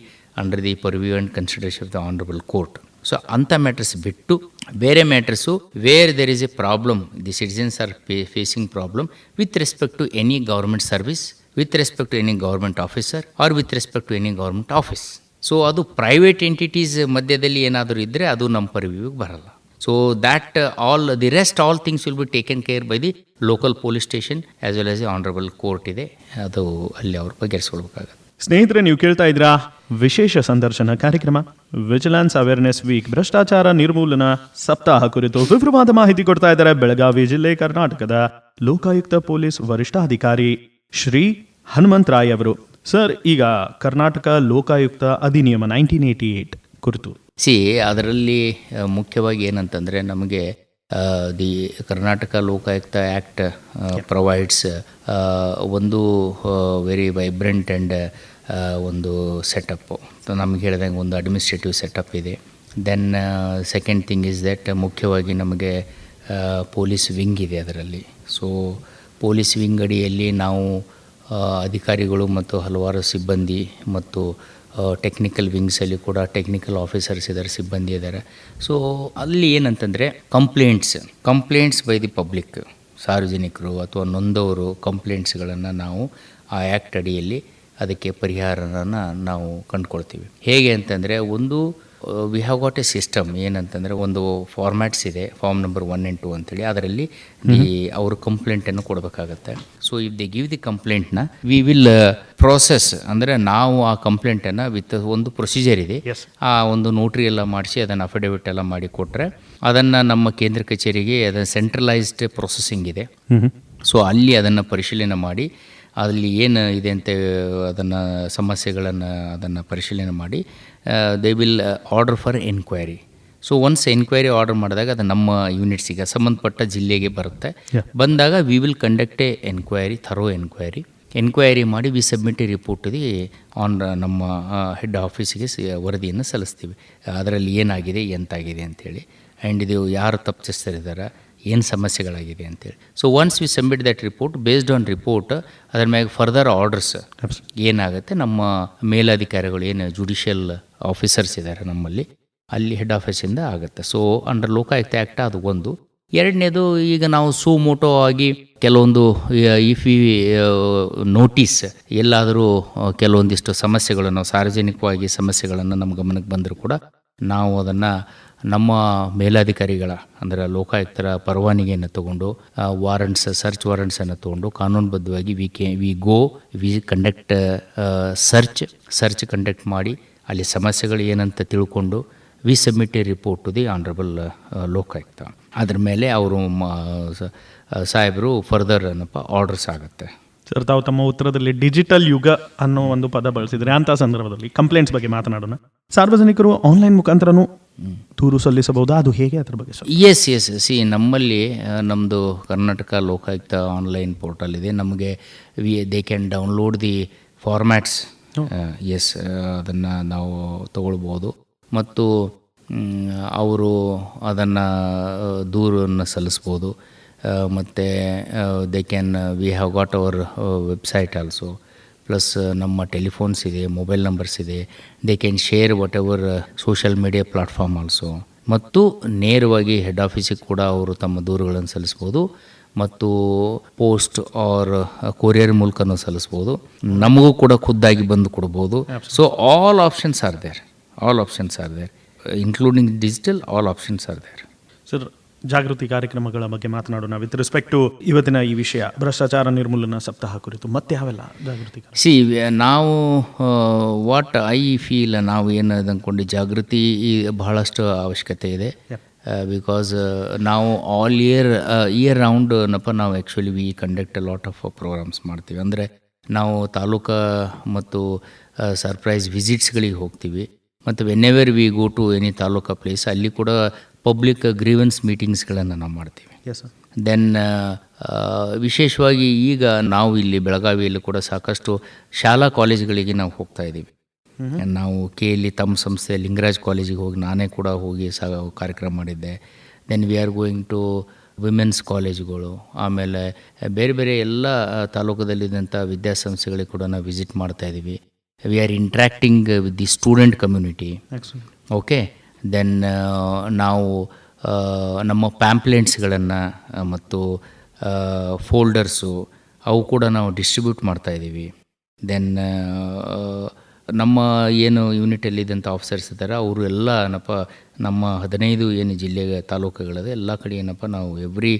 under the purview and consideration of the honourable court. So ಅಂಥ ಮ್ಯಾಟರ್ಸ್ ಬಿಟ್ಟು ಬೇರೆ matters where there is a problem, the citizens are facing problem with respect to any government service, with respect to any government officer or with respect to any government office. So ಅದು ಪ್ರೈವೇಟ್ ಎಂಟಿಟೀಸ್ ಮಧ್ಯದಲ್ಲಿ ಏನಾದರೂ ಇದ್ದರೆ ಅದು ನಮ್ಮ ಪರ್ವ್ಯೂಗೆ ಬರಲ್ಲ. So that the rest all things will be taken care bye the local police station as well as the honourable court ಇದೆ, ಅದು ಅಲ್ಲಿ ಅವ್ರು ಬಗೆಹರಿಸ್ಕೊಳ್ಬೇಕಾಗತ್ತೆ. ಸ್ನೇಹಿತರೆ, ನೀವು ಕೇಳ್ತಾ ಇದ್ರಾ ವಿಶೇಷ ಸಂದರ್ಶನ ಕಾರ್ಯಕ್ರಮ ವಿಜಿಲೆನ್ಸ್ ಅವೇರ್ನೆಸ್ ವೀಕ್, ಭ್ರಷ್ಟಾಚಾರ ನಿರ್ಮೂಲನ ಸಪ್ತಾಹ ಕುರಿತು ವಿವರವಾದ ಮಾಹಿತಿ ಕೊಡ್ತಾ ಇದ್ದಾರೆ ಬೆಳಗಾವಿ ಜಿಲ್ಲೆ ಕರ್ನಾಟಕದ ಲೋಕಾಯುಕ್ತ ಪೊಲೀಸ್ ವರಿಷ್ಠಾಧಿಕಾರಿ ಶ್ರೀ ಹನುಮಂತರಾಯ್ ಅವರು. ಸರ್, ಈಗ ಕರ್ನಾಟಕ ಲೋಕಾಯುಕ್ತ ಅಧಿನಿಯಮ 1988 ಕುರಿತು ಅದರಲ್ಲಿ ಮುಖ್ಯವಾಗಿ ಏನಂತಂದರೆ, ನಮಗೆ the Karnataka Lokayukta act provides ಒಂದು ವೆರಿ ವೈಬ್ರೆಂಟ್ ಆ್ಯಂಡ್ ಒಂದು ಸೆಟಪ್ಪು. ನಮಗೆ ಹೇಳಿದಂಗೆ ಒಂದು ಅಡ್ಮಿನಿಸ್ಟ್ರೇಟಿವ್ ಸೆಟಪ್ ಇದೆ. Then second thing is that ಮುಖ್ಯವಾಗಿ ನಮಗೆ ಪೊಲೀಸ್ ವಿಂಗ್ ಇದೆ ಅದರಲ್ಲಿ. ಸೊ ಪೊಲೀಸ್ ವಿಂಗ್ ಅಡಿಯಲ್ಲಿ ನಾವು ಅಧಿಕಾರಿಗಳು ಮತ್ತು ಹಲವಾರು ಸಿಬ್ಬಂದಿ ಮತ್ತು ಟೆಕ್ನಿಕಲ್ ವಿಂಗ್ಸಲ್ಲಿ ಕೂಡ ಟೆಕ್ನಿಕಲ್ ಆಫೀಸರ್ಸ್ ಇದ್ದಾರೆ, ಸಿಬ್ಬಂದಿ ಇದ್ದಾರೆ. ಸೊ ಅಲ್ಲಿ ಏನಂತಂದರೆ ಕಂಪ್ಲೇಂಟ್ಸ್ ಬೈ ದಿ ಪಬ್ಲಿಕ್, ಸಾರ್ವಜನಿಕರು ಅಥವಾ ನೊಂದವರು ಕಂಪ್ಲೇಂಟ್ಸ್ಗಳನ್ನು ನಾವು ಆ ಆ್ಯಕ್ಟ್ ಅಡಿಯಲ್ಲಿ ಅದಕ್ಕೆ ಪರಿಹಾರನ ನಾವು ಕಂಡುಕೊಳ್ತೀವಿ. ಹೇಗೆ ಅಂತಂದರೆ, ಒಂದು V have got A system. ಏನಂತಂದರೆ, ಒಂದು ಫಾರ್ಮ್ಯಾಟ್ಸ್ ಇದೆ, ಫಾರ್ಮ್ ನಂಬರ್ 1 and 2 ಅಂತೇಳಿ. ಅದರಲ್ಲಿ ಅವರು ಕಂಪ್ಲೇಂಟನ್ನು ಕೊಡಬೇಕಾಗತ್ತೆ. So if they give the ಕಂಪ್ಲೇಂಟ್ನ ವಿ ವಿಲ್ ಪ್ರೋಸೆಸ್, ಅಂದರೆ ನಾವು ಆ ಕಂಪ್ಲೇಂಟನ್ನು ವಿತ್ ಒಂದು ಪ್ರೊಸೀಜರ್ ಇದೆ, ಆ ಒಂದು ನೋಟ್ರಿ ಎಲ್ಲ ಮಾಡಿಸಿ ಅದನ್ನು ಅಫಿಡವಿಟ್ ಎಲ್ಲ ಮಾಡಿ ಕೊಟ್ಟರೆ ಅದನ್ನು ನಮ್ಮ ಕೇಂದ್ರ ಕಚೇರಿಗೆ ಅದನ್ನು ಸೆಂಟ್ರಲೈಸ್ಡ್ ಪ್ರೊಸೆಸಿಂಗ್ ಇದೆ. ಸೊ ಅಲ್ಲಿ ಅದನ್ನು ಪರಿಶೀಲನೆ ಮಾಡಿ ಅಲ್ಲಿ ಏನು ಇದೆ ಅಂತ ಅದನ್ನು ಸಮಸ್ಯೆಗಳನ್ನು ಅದನ್ನು ಪರಿಶೀಲನೆ ಮಾಡಿ they will order for enquiry. So once enquiry order ಮಾಡಿದಾಗ ಅದು ನಮ್ಮ ಯೂನಿಟ್ಸಿಗೆ ಸಂಬಂಧಪಟ್ಟ ಜಿಲ್ಲೆಗೆ ಬರುತ್ತೆ. ಬಂದಾಗ we will conduct a enquiry, thorough enquiry ಮಾಡಿ we submit a report the on ನಮ್ಮ ಹೆಡ್ ಆಫೀಸಿಗೆ ವರದಿಯನ್ನು ಸಲ್ಲಿಸ್ತೀವಿ. ಅದರಲ್ಲಿ ಏನಾಗಿದೆ, ಎಂತಾಗಿದೆ ಅಂಥೇಳಿ, ಆ್ಯಂಡ್ ಇದು ಯಾರು ತಪ್ಪಿಸ್ತಾರಿದ್ದಾರೆ, ಏನು ಸಮಸ್ಯೆಗಳಾಗಿದೆ ಅಂತೇಳಿ. So once we submit that report, based on report ಅದ್ರ ಮ್ಯಾಗ ಫರ್ದರ್ ಆರ್ಡರ್ಸ್ ಏನಾಗುತ್ತೆ, ನಮ್ಮ ಮೇಲಧಿಕಾರಿಗಳು ಏನು ಜುಡಿಷಿಯಲ್ ಆಫೀಸರ್ಸ್ ಇದ್ದಾರೆ ನಮ್ಮಲ್ಲಿ, ಅಲ್ಲಿ ಹೆಡ್ ಆಫೀಸಿಂದ ಆಗುತ್ತೆ. ಸೊ ಅಂಡರ್ ಲೋಕಾಯುಕ್ತ ಆ್ಯಕ್ಟ್ ಅದು ಒಂದು. ಎರಡನೇದು, ಈಗ ನಾವು ಸುಮೋಟೋ ಆಗಿ ಕೆಲವೊಂದು ಇಫ್ ವಿ ನೋಟಿಸ್ ಎಲ್ಲಾದರೂ ಕೆಲವೊಂದಿಷ್ಟು ಸಮಸ್ಯೆಗಳನ್ನು, ಸಾರ್ವಜನಿಕವಾಗಿ ಸಮಸ್ಯೆಗಳನ್ನು ನಮ್ಮ ಗಮನಕ್ಕೆ ಬಂದರೂ ಕೂಡ ನಾವು ಅದನ್ನು ನಮ್ಮ ಮೇಲಾಧಿಕಾರಿಗಳ ಅಂದರೆ ಲೋಕಾಯುಕ್ತರ ಪರವಾನಗಿಯನ್ನು ತಗೊಂಡು ವಾರಂಟ್ಸ್, ಸರ್ಚ್ ವಾರಂಟ್ಸನ್ನು ತೊಗೊಂಡು ಕಾನೂನುಬದ್ಧವಾಗಿ ವಿ ಕಂಡಕ್ಟ್ ಸರ್ಚ್ ಕಂಡಕ್ಟ್ ಮಾಡಿ ಅಲ್ಲಿ ಸಮಸ್ಯೆಗಳು ಏನಂತ ತಿಳ್ಕೊಂಡು we submit a report to the honourable Lokayukta. ಅದ್ರ ಮೇಲೆ ಅವರು ಸಾಹೇಬರು ಫರ್ದರ್ ಆರ್ಡರ್ಸ್ ಆಗುತ್ತೆ. ಸರ್, ತಾವು ತಮ್ಮ ಉತ್ತರದಲ್ಲಿ ಡಿಜಿಟಲ್ ಯುಗ ಅನ್ನೋ ಒಂದು ಪದ ಬಳಸಿದರೆ, ಅಂಥ ಸಂದರ್ಭದಲ್ಲಿ ಕಂಪ್ಲೇಂಟ್ಸ್ ಬಗ್ಗೆ ಮಾತನಾಡೋಣ. ಸಾರ್ವಜನಿಕರು ಆನ್ಲೈನ್ ಮುಖಾಂತರನೂ ದೂರು ಸಲ್ಲಿಸಬಹುದಾ, ಅದು ಹೇಗೆ, ಅದ್ರ ಬಗ್ಗೆ? ಎಸ್ ನಮ್ಮಲ್ಲಿ ನಮ್ಮದು ಕರ್ನಾಟಕ ಲೋಕಾಯುಕ್ತ ಆನ್ಲೈನ್ ಪೋರ್ಟಲ್ ಇದೆ. ನಮಗೆ they can download the formats. ಅದನ್ನು ನಾವು ತಗೊಳ್ಬೋದು ಮತ್ತು ಅವರು ಅದನ್ನು ದೂರನ್ನು ಸಲ್ಲಿಸ್ಬೋದು. ಮತ್ತು they can we have got hour website also, plus ನಮ್ಮ ಟೆಲಿಫೋನ್ಸ್ ಇದೆ, ಮೊಬೈಲ್ ನಂಬರ್ಸ್ ಇದೆ. They can share what ever social media platform also. ಮತ್ತು ನೇರವಾಗಿ ಹೆಡ್ ಆಫೀಸಿಗೆ ಕೂಡ ಅವರು ತಮ್ಮ ದೂರುಗಳನ್ನು ಸಲ್ಲಿಸ್ಬೋದು ಮತ್ತು ಪೋಸ್ಟ್ ಆರ್ ಕೊರಿಯರ್ ಮೂಲಕನೂ ಸಲ್ಲಿಸ್ಬೋದು. ನಮಗೂ ಕೂಡ ಖುದ್ದಾಗಿ ಬಂದು ಕೊಡ್ಬೋದು. So all options are there, including digital, all options are there. Sir, ಜಾಗೃತಿ ಕಾರ್ಯಕ್ರಮಗಳ ಬಗ್ಗೆ ಮಾತನಾಡೋಣ. ವಿತ್ ರೆಸ್ಪೆಕ್ಟ್ ಟು ಇವತ್ತಿನ ಈ ವಿಷಯ ಭ್ರಷ್ಟಾಚಾರ ನಿರ್ಮೂಲನಾ ಸಪ್ತಾಹ ಕುರಿತು ಮತ್ತೆ ಯಾವೆಲ್ಲ ಜಾಗೃತಿ? ನಾವು ವಾಟ್ ಐ ಫೀಲ್, ನಾವು ಏನು ಅಂದ್ಕೊಂಡು ಜಾಗೃತಿ ಬಹಳಷ್ಟು ಅವಶ್ಯಕತೆ ಇದೆ. ಬಿಕಾಸ್ ನಾವು ಆಲ್ ಇಯರ್ ರೌಂಡ್ ನಾವು actually we conduct a lot of programmes ಮಾಡ್ತೀವಿ. ಅಂದರೆ ನಾವು ತಾಲೂಕಾ ಮತ್ತು ಸರ್ಪ್ರೈಸ್ ವಿಸಿಟ್ಸ್ಗಳಿಗೆ ಹೋಗ್ತೀವಿ ಮತ್ತು whenever we go to any taluka place, ಅಲ್ಲಿ ಕೂಡ ಪಬ್ಲಿಕ್ ಗ್ರೀವೆನ್ಸ್ ಮೀಟಿಂಗ್ಸ್ಗಳನ್ನು ನಾವು ಮಾಡ್ತೀವಿ. ದೆನ್ ವಿಶೇಷವಾಗಿ ಈಗ ನಾವು ಇಲ್ಲಿ ಬೆಳಗಾವಿಯಲ್ಲಿ ಕೂಡ ಸಾಕಷ್ಟು ಶಾಲಾ ಕಾಲೇಜುಗಳಿಗೆ ನಾವು ಹೋಗ್ತಾ ಇದ್ದೀವಿ. ನಾವು ಇಲ್ಲಿ ತಮ್ಮ ಸಂಸ್ಥೆ ಲಿಂಗರಾಜ್ ಕಾಲೇಜಿಗೆ ಹೋಗಿ ನಾನೇ ಕೂಡ ಹೋಗಿ ಕಾರ್ಯಕ್ರಮ ಮಾಡಿದ್ದೆ. Then we are going to women's ಕಾಲೇಜುಗಳು, ಆಮೇಲೆ ಬೇರೆ ಬೇರೆ ಎಲ್ಲ ತಾಲೂಕದಲ್ಲಿದ್ದಂಥ ವಿದ್ಯಾಸಂಸ್ಥೆಗಳಿಗೆ ಕೂಡ ನಾವು ವಿಸಿಟ್ ಮಾಡ್ತಾಯಿದ್ದೀವಿ. We are interacting with the student community. Okay, then ನಾವು ನಮ್ಮ ಪ್ಯಾಂಪ್ಲೆಂಟ್ಸ್ಗಳನ್ನು ಮತ್ತು ಫೋಲ್ಡರ್ಸು ಅವು ಕೂಡ ನಾವು ಡಿಸ್ಟ್ರಿಬ್ಯೂಟ್ ಮಾಡ್ತಾಯಿದ್ದೀವಿ. ದೆನ್ ನಮ್ಮ ಏನು ಯೂನಿಟಲ್ಲಿದ್ದಂಥ ಆಫೀಸರ್ಸ್ ಇದ್ದಾರೆ ಅವರು ಎಲ್ಲ ನಮ್ಮ 15 ಏನು ಜಿಲ್ಲೆಯ ತಾಲೂಕುಗಳಿದೆ ಎಲ್ಲ ಕಡೆ ನಾವು every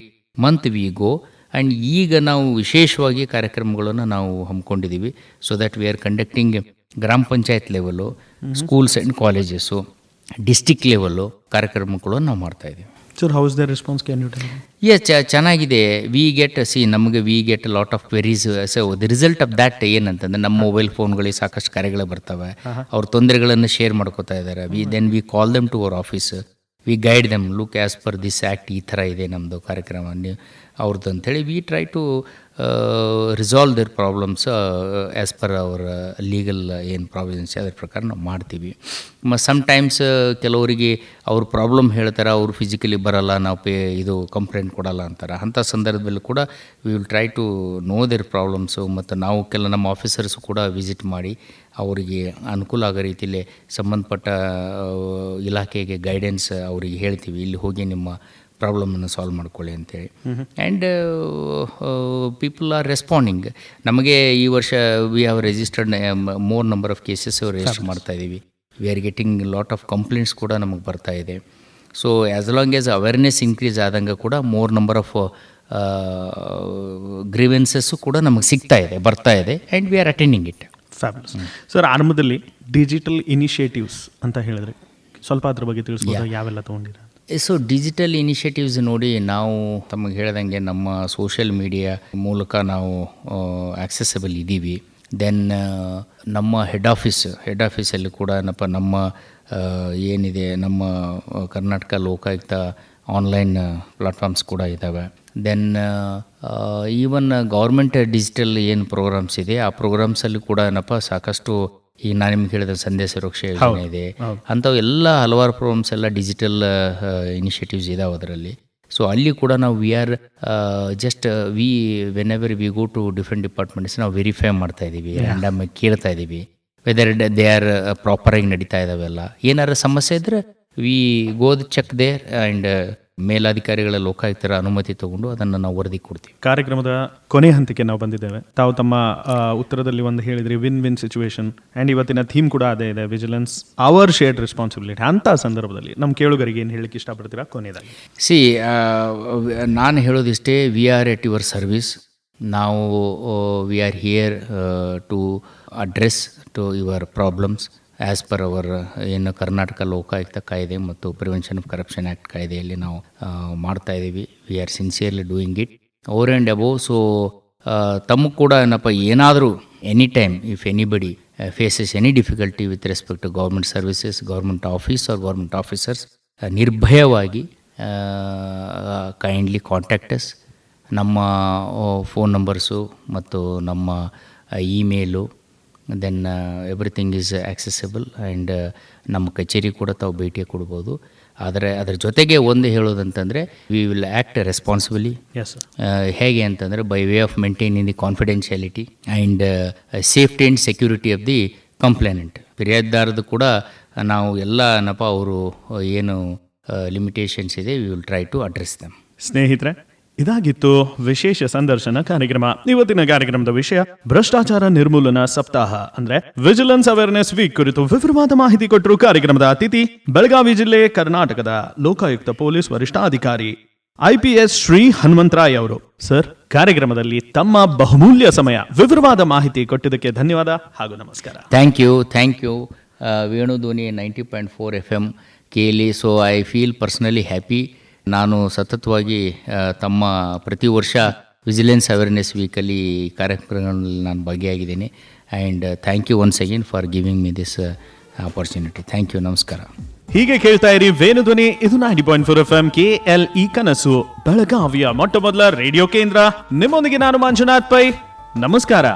month we go. And ಈಗ ನಾವು ವಿಶೇಷವಾಗಿ ಕಾರ್ಯಕ್ರಮಗಳನ್ನು ನಾವು ಹಮ್ಮಿಕೊಂಡಿದ್ದೀವಿ. So that we are conducting gram panchayat level, schools and colleges, district level ಕಾರ್ಯಕ್ರಮಗಳನ್ನು ನಾವು ಮಾಡ್ತಾಯಿದ್ದೀವಿ. Sir, how is the response? Can you tell? ಚೆನ್ನಾಗಿದೆ. We get lot of queries. So the result of that ಏನಂತಂದರೆ ನಮ್ಮ ಮೊಬೈಲ್ ಫೋನ್ಗಳಿಗೆ ಸಾಕಷ್ಟು ಕರೆಗಳು ಬರ್ತವೆ, ಅವ್ರ ತೊಂದರೆಗಳನ್ನು ಶೇರ್ ಮಾಡ್ಕೋತಾ ಇದ್ದಾರೆ. We call them to our office, we guide them, look as per this act ಈ ಥರ ಇದೆ ನಮ್ಮದು ಕಾರ್ಯಕ್ರಮ ಅವ್ರದ್ದು ಅಂಥೇಳಿ we try to resolve their problems as per our legal ಏನು ಪ್ರಾವಿಷನ್ಸ್ ಅದ್ರ ಪ್ರಕಾರ ನಾವು ಮಾಡ್ತೀವಿ. ಸಮ್ಟೈಮ್ಸ್ ಕೆಲವರಿಗೆ ಅವ್ರ ಪ್ರಾಬ್ಲಮ್ ಹೇಳ್ತಾರೆ, ಅವರು ಫಿಸಿಕಲಿ ಬರಲ್ಲ, ನಾವು ಇದು ಕಂಪ್ಲೇಂಟ್ ಕೊಡಲ್ಲ ಅಂತಾರೆ. ಅಂಥ ಸಂದರ್ಭದಲ್ಲೂ ಕೂಡ we will try to know their problems. ಮತ್ತು ನಾವು ನಮ್ಮ ಆಫೀಸರ್ಸು ಕೂಡ ವಿಸಿಟ್ ಮಾಡಿ ಅವರಿಗೆ ಅನುಕೂಲ ಆಗೋ ರೀತಿಯಲ್ಲಿ ಸಂಬಂಧಪಟ್ಟ ಇಲಾಖೆಗೆ ಗೈಡೆನ್ಸ್ ಅವರಿಗೆ ಹೇಳ್ತೀವಿ, ಇಲ್ಲಿ ಹೋಗಿ ನಿಮ್ಮ ಪ್ರಾಬ್ಲಮನ್ನು ಸಾಲ್ವ್ ಮಾಡ್ಕೊಳ್ಳಿ ಅಂತೇಳಿ. And people are responding. ನಮಗೆ ಈ ವರ್ಷ we have registered more number of cases register ಮಾಡ್ತಾಯಿದ್ದೀವಿ. We are getting lot of complaints ಕೂಡ ನಮಗೆ ಬರ್ತಾ ಇದೆ. So as long as awareness increase ಆದಂಗೆ ಕೂಡ ಮೋರ್ ನಂಬರ್ ಆಫ್ ಗ್ರೀವೆನ್ಸಸ್ಸು ಕೂಡ ನಮಗೆ ಬರ್ತಾ ಇದೆ and we R attending it. Fabulous. Sir, ಆರಂಭದಲ್ಲಿ ಡಿಜಿಟಲ್ ಇನಿಷಿಯೇಟಿವ್ಸ್ ಅಂತ ಹೇಳಿದ್ರೆ ಸ್ವಲ್ಪ ಅದ್ರ ಬಗ್ಗೆ ತಿಳಿಸ್ಬೋದು, ಯಾವೆಲ್ಲ ತೊಗೊಂಡಿರ? ಸೊ ಡಿಜಿಟಲ್ ಇನಿಷಿಯೇಟಿವ್ಸ್ ನೋಡಿ, ನಾವು ತಮಗೆ ಹೇಳ್ದಂಗೆ ನಮ್ಮ ಸೋಷಿಯಲ್ ಮೀಡಿಯಾ ಮೂಲಕ ನಾವು ಆಕ್ಸೆಸಬಲ್ ಇದ್ದೀವಿ. ದೆನ್ ನಮ್ಮ ಹೆಡ್ ಆಫೀಸಲ್ಲಿ ಕೂಡ ನಮ್ಮ ಏನಿದೆ ನಮ್ಮ ಕರ್ನಾಟಕ ಲೋಕಾಯುಕ್ತ ಆನ್ಲೈನ್ ಪ್ಲಾಟ್ಫಾರ್ಮ್ಸ್ ಕೂಡ ಇದ್ದಾವೆ. ದೆನ್ ಈವನ್ ಗೌರ್ಮೆಂಟ್ ಡಿಜಿಟಲ್ ಏನು ಪ್ರೋಗ್ರಾಮ್ಸ್ ಇದೆ ಆ ಪ್ರೋಗ್ರಾಮ್ಸಲ್ಲಿ ಕೂಡ ಸಾಕಷ್ಟು ಈಗ ನಾನು ನಿಮ್ಗೆ ಹೇಳಿದ ಸಂದೇಶ ಸುರಕ್ಷೆ ಯೋಜನೆ ಇದೆ, ಅಂಥವು ಎಲ್ಲ ಹಲವಾರು ಪ್ರೋಗ್ರಾಮ್ಸ್ ಎಲ್ಲ ಡಿಜಿಟಲ್ ಇನಿಷಿಯೇಟಿವ್ಸ್ ಇದಾವೆ ಅದರಲ್ಲಿ. ಸೊ ಅಲ್ಲಿ ಕೂಡ ನಾವು we are just whenever we go to different departments ನಾವು ವೆರಿಫೈ ಮಾಡ್ತಾ ಇದ್ದೀವಿ, ರ್ಯಾಂಡಮ್ ಕೇಳ್ತಾ ಇದ್ದೀವಿ ವೆದರ್ ದೇ ಆರ್ ಪ್ರಾಪರಾಗಿ ನಡೀತಾ ಇದ್ದಾವೆಲ್ಲ. ಏನಾರು ಸಮಸ್ಯೆ ಇದ್ದರೆ we go check there and ಮೇಲಾಧಿಕಾರಿಗಳ ಲೋಕಾಯುಕ್ತರ ಅನುಮತಿ ತಗೊಂಡು ಅದನ್ನು ನಾವು ವರದಿ ಕೊಡ್ತೀವಿ. ಕಾರ್ಯಕ್ರಮದ ಕೊನೆ ಹಂತಕ್ಕೆ ನಾವು ಬಂದಿದ್ದೇವೆ. ತಾವು ತಮ್ಮ ಉತ್ತರದಲ್ಲಿ ಒಂದು ಹೇಳಿದ್ರಿ, ವಿನ್ ವಿನ್ ಸಿಚುವೇಶನ್, ಆ್ಯಂಡ್ ಇವತ್ತಿನ ಥೀಮ್ ಕೂಡ ಅದೇ ಇದೆ, ವಿಜಿಲೆನ್ಸ್ ಅವರ್ ಶೇರ್ಡ್ ರೆಸ್ಪಾನ್ಸಿಬಿಲಿಟಿ. ಅಂಥ ಸಂದರ್ಭದಲ್ಲಿ ನಮ್ಮ ಕೇಳುಗರಿಗೆ ಏನು ಹೇಳಲಿಕ್ಕೆ ಇಷ್ಟಪಡ್ತೀರಾ ಕೊನೆಯದಾಗಿ? ನಾನು ಹೇಳೋದಿಷ್ಟೇ, we are at your service. ನಾವು we are here to address to your problems as per our ಏನು ಕರ್ನಾಟಕ ಲೋಕಾಯುಕ್ತ ಕಾಯ್ದೆ ಮತ್ತು ಪ್ರಿವೆನ್ಷನ್ ಆಫ್ ಕರಪ್ಷನ್ ಆ್ಯಕ್ಟ್ ಕಾಯ್ದೆಯಲ್ಲಿ ನಾವು ಮಾಡ್ತಾ ಇದ್ದೀವಿ. We are sincerely doing it over and above. So ತಮಗೆ ಕೂಡ ಏನಾದರೂ any time if anybody faces any difficulty with respect to government services, government office or government officers, ನಿರ್ಭಯವಾಗಿ ಕೈಂಡ್ಲಿ ಕಾಂಟ್ಯಾಕ್ಟಸ್. ನಮ್ಮ ಫೋನ್ ನಂಬರ್ಸು ಮತ್ತು ನಮ್ಮ email, then everything is accessible. And ನಮ್ಮ ಕಚೇರಿ ಕೂಡ ತಾವು ಭೇಟಿ ಕೊಡ್ಬೋದು. ಆದರೆ ಅದರ ಜೊತೆಗೆ ಒಂದು ಹೇಳೋದಂತಂದರೆ ವಿ ವಿಲ್ ಆ್ಯಕ್ಟ್ ರೆಸ್ಪಾನ್ಸಿಬಲಿ. ಹೇಗೆ ಅಂತಂದರೆ by way of maintaining the confidentiality and safety and security of the complainant. ಫಿರ್ಯಾದಿದಾರದು ಕೂಡ ನಾವು ಎಲ್ಲ ಅವರು ಏನು ಲಿಮಿಟೇಷನ್ಸ್ ಇದೆ, we will try to address them. ಸ್ನೇಹಿತರೆ, ಇದಾಗಿತ್ತು ವಿಶೇಷ ಸಂದರ್ಶನ ಕಾರ್ಯಕ್ರಮ. ಇವತ್ತಿನ ಕಾರ್ಯಕ್ರಮದ ವಿಷಯ ಭ್ರಷ್ಟಾಚಾರ ನಿರ್ಮೂಲನಾ ಸಪ್ತಾಹ ಅಂದ್ರೆ ವಿಜಿಲೆನ್ಸ್ ಅವೇರ್ನೆಸ್ ವೀಕ್ ಕುರಿತು ವಿವರವಾದ ಮಾಹಿತಿ ಕೊಟ್ಟರು ಕಾರ್ಯಕ್ರಮದ ಅತಿಥಿ ಬೆಳಗಾವಿ ಜಿಲ್ಲೆ ಕರ್ನಾಟಕದ ಲೋಕಾಯುಕ್ತ ಪೊಲೀಸ್ ವರಿಷ್ಠಾಧಿಕಾರಿ IPS ಶ್ರೀ ಹನುಮಂತರಾಯ್ ಅವರು. ಸರ್, ಕಾರ್ಯಕ್ರಮದಲ್ಲಿ ತಮ್ಮ ಬಹುಮೂಲ್ಯ ಸಮಯ ವಿವರವಾದ ಮಾಹಿತಿ ಕೊಟ್ಟಿದ್ದಕ್ಕೆ ಧನ್ಯವಾದ ಹಾಗೂ ನಮಸ್ಕಾರ. Thank you. ವೇಣುಧ್ವನಿ 90.4 FM ಕೇಳಿ. So I feel personally happy. ನಾನು ಸತತವಾಗಿ ತಮ್ಮ ಪ್ರತಿ ವರ್ಷ ವಿಜಿಲೆನ್ಸ್ ಅವೇರ್ನೆಸ್ ವೀಕಲ್ಲಿ ಕಾರ್ಯಕ್ರಮಗಳಲ್ಲಿ ನಾನು ಭಾಗಿಯಾಗಿದ್ದೀನಿ. And thank you once again for giving me this opportunity. Thank you, ನಮಸ್ಕಾರ. ಹೀಗೆ ಕೇಳ್ತಾ ಇರಿ ವೇಣುಧ್ವನಿ, ಇದು 90.4 FM KLE ಕನಸು, ಬೆಳಗಾವಿಯ ಮೊಟ್ಟ ಮೊದಲ ರೇಡಿಯೋ ಕೇಂದ್ರ. ನಿಮ್ಮೊಂದಿಗೆ ನಾನು ಮಂಜುನಾಥ್ ಪೈ. ನಮಸ್ಕಾರ.